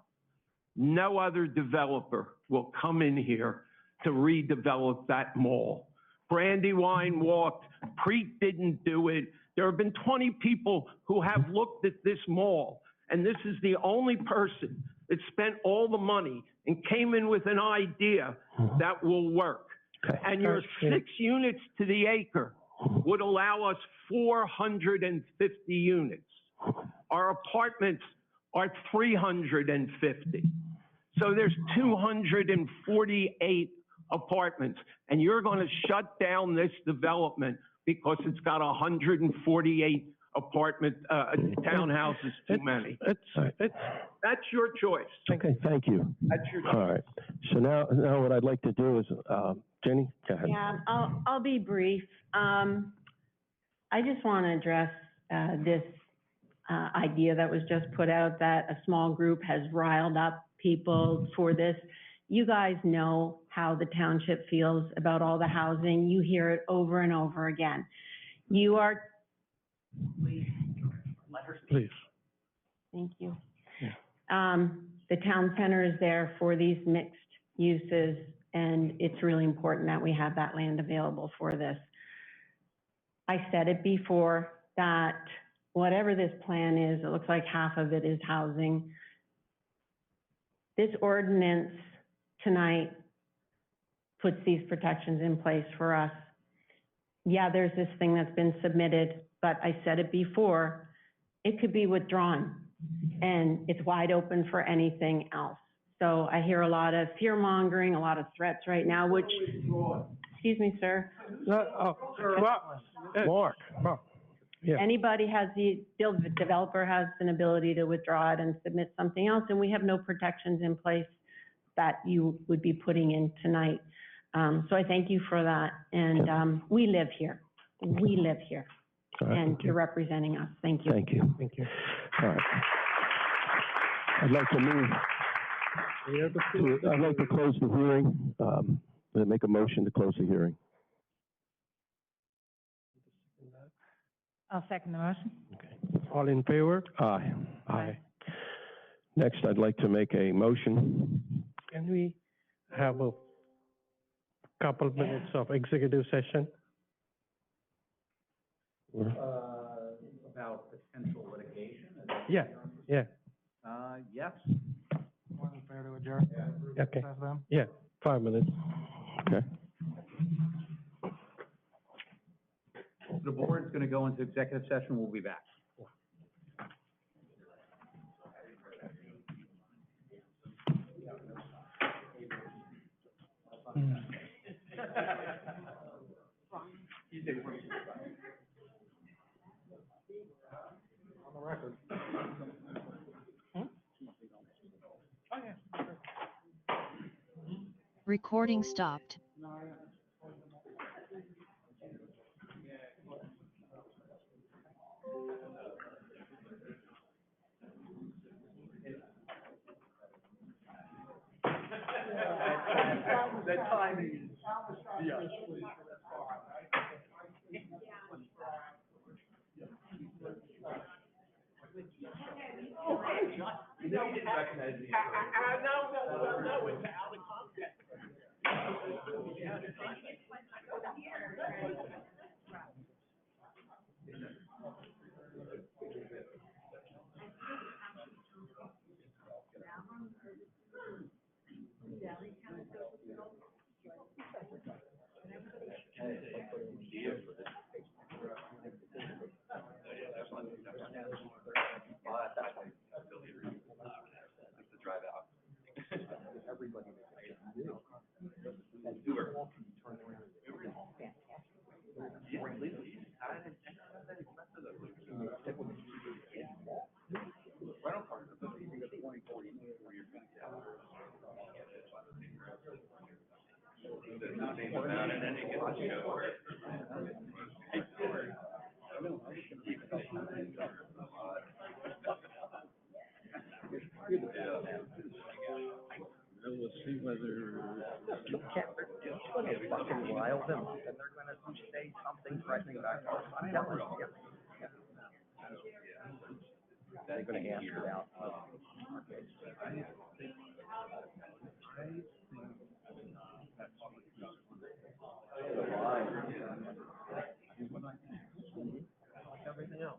Speaker 2: no other developer will come in here to redevelop that mall. Brandywine walked, Crete didn't do it, There have been 20 people who have looked at this mall, and this is the only person that spent all the money and came in with an idea that will work. And your 6 units to the acre would allow us 450 units. Our apartments are 350. So there's 248 apartments, and you're going to shut down this development because it's got 148 apartment townhouses too many. That's your choice.
Speaker 6: Okay, thank you.
Speaker 2: That's your choice.
Speaker 6: All right. So now what I'd like to do is, Jenny, go ahead.
Speaker 8: Yeah, I'll be brief. I just want to address this idea that was just put out that a small group has riled up people for this. You guys know how the township feels about all the housing. You hear it over and over again. You are,
Speaker 5: Please, let her speak.
Speaker 6: Please.
Speaker 8: thank you. The town center is there for these mixed uses, and it's really important that we have that land available for this. I said it before that whatever this plan is, it looks like half of it is housing. This ordinance tonight puts these protections in place for us. Yeah, there's this thing that's been submitted, but I said it before, it could be withdrawn and it's wide open for anything else. So I hear a lot of fear mongering, a lot of threats right now, which, excuse me, sir.
Speaker 6: Mark. Yeah.
Speaker 8: Anybody has the developer has an ability to withdraw it and submit something else, and we have no protections in place that you would be putting in tonight. So I thank you for that. And we live here. We live here. And you're representing us. Thank you.
Speaker 6: Thank you. Thank you. All right. I'd like to move. I'd like to close the hearing. Make a motion to close the hearing.
Speaker 7: I'll second the motion.
Speaker 6: Okay. All in favor? Aye. Aye. Next, I'd like to make a motion. Can we have a couple minutes of executive session?
Speaker 5: About potential litigation?
Speaker 6: Yeah, yeah.
Speaker 5: Yes.
Speaker 7: More than fair to adjourn.
Speaker 6: Okay. Yeah, 5 minutes. Okay.
Speaker 5: The board's going to go into executive session. We'll be back.
Speaker 7: On the record.
Speaker 21: Recording stopped.
Speaker 5: That timing. Yeah. You know, you didn't recognize me. No, it's out of context.
Speaker 2: We'll see whether
Speaker 5: It's going to fucking rile them up, and they're going to say something threatening about cars. I'm telling you. They're going to ask about our case.
Speaker 1: know,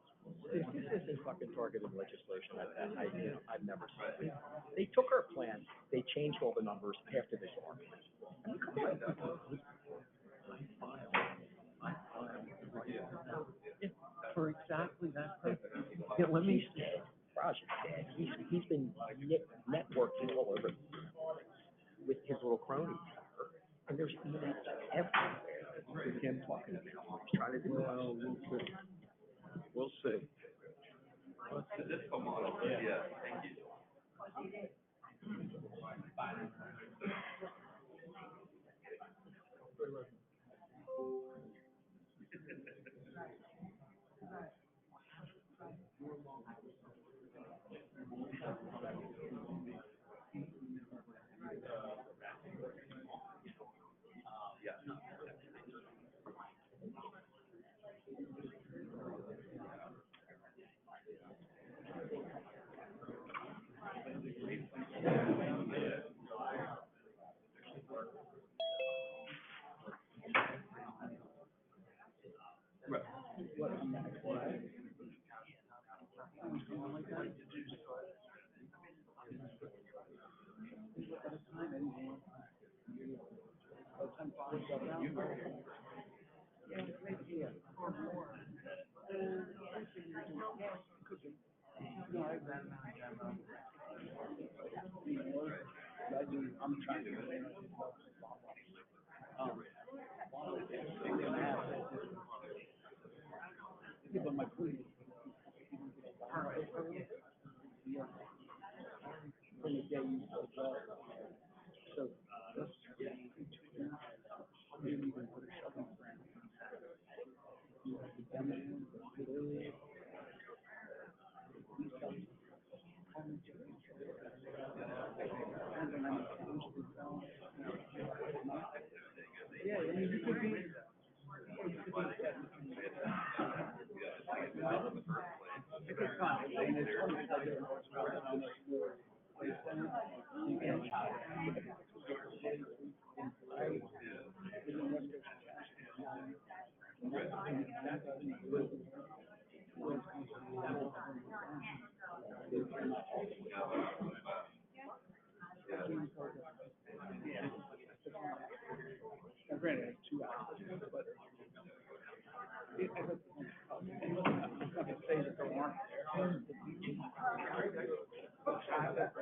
Speaker 1: this isn't fucking targeted legislation. I've never seen it. They took our plan, they changed all the numbers after this argument. I mean, come on. For exactly that purpose. Yeah, let me say, Project Dad, he's been networking all over with his little cronies. And there's emails everywhere with him talking about what he's trying to do. Well, we'll see. Yeah, thank you.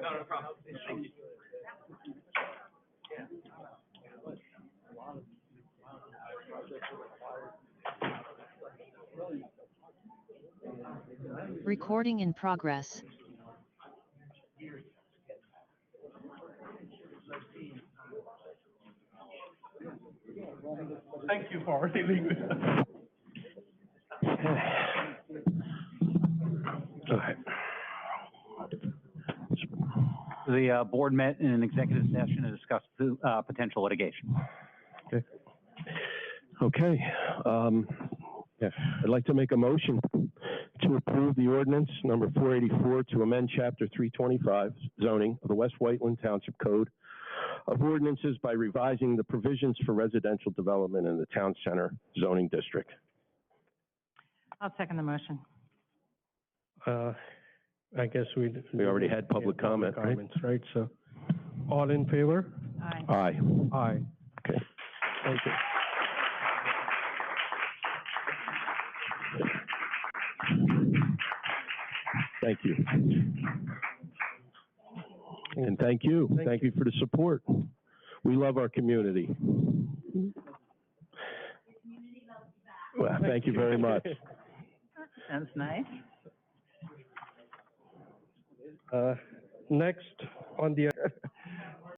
Speaker 1: No problem. Thank you.
Speaker 2: Recording in progress.
Speaker 6: Thank you for dealing with that.
Speaker 5: The board met in an executive session to discuss potential litigation.
Speaker 6: Okay. Okay. Yeah. I'd like to make a motion to approve the ordinance number 484 to amend chapter 325 zoning of the West Whiteland Township Code of Ordinances by revising the provisions for residential development in the town center zoning district.
Speaker 21: I'll second the motion.
Speaker 6: I guess we already had public comment, comments, right? So, all in favor?
Speaker 21: Aye.
Speaker 6: Aye. Aye. Okay. Thank you. Thank you. And thank you. Thank you for the support. We love our community. Well, thank you very much.
Speaker 21: Sounds nice.
Speaker 6: Next on the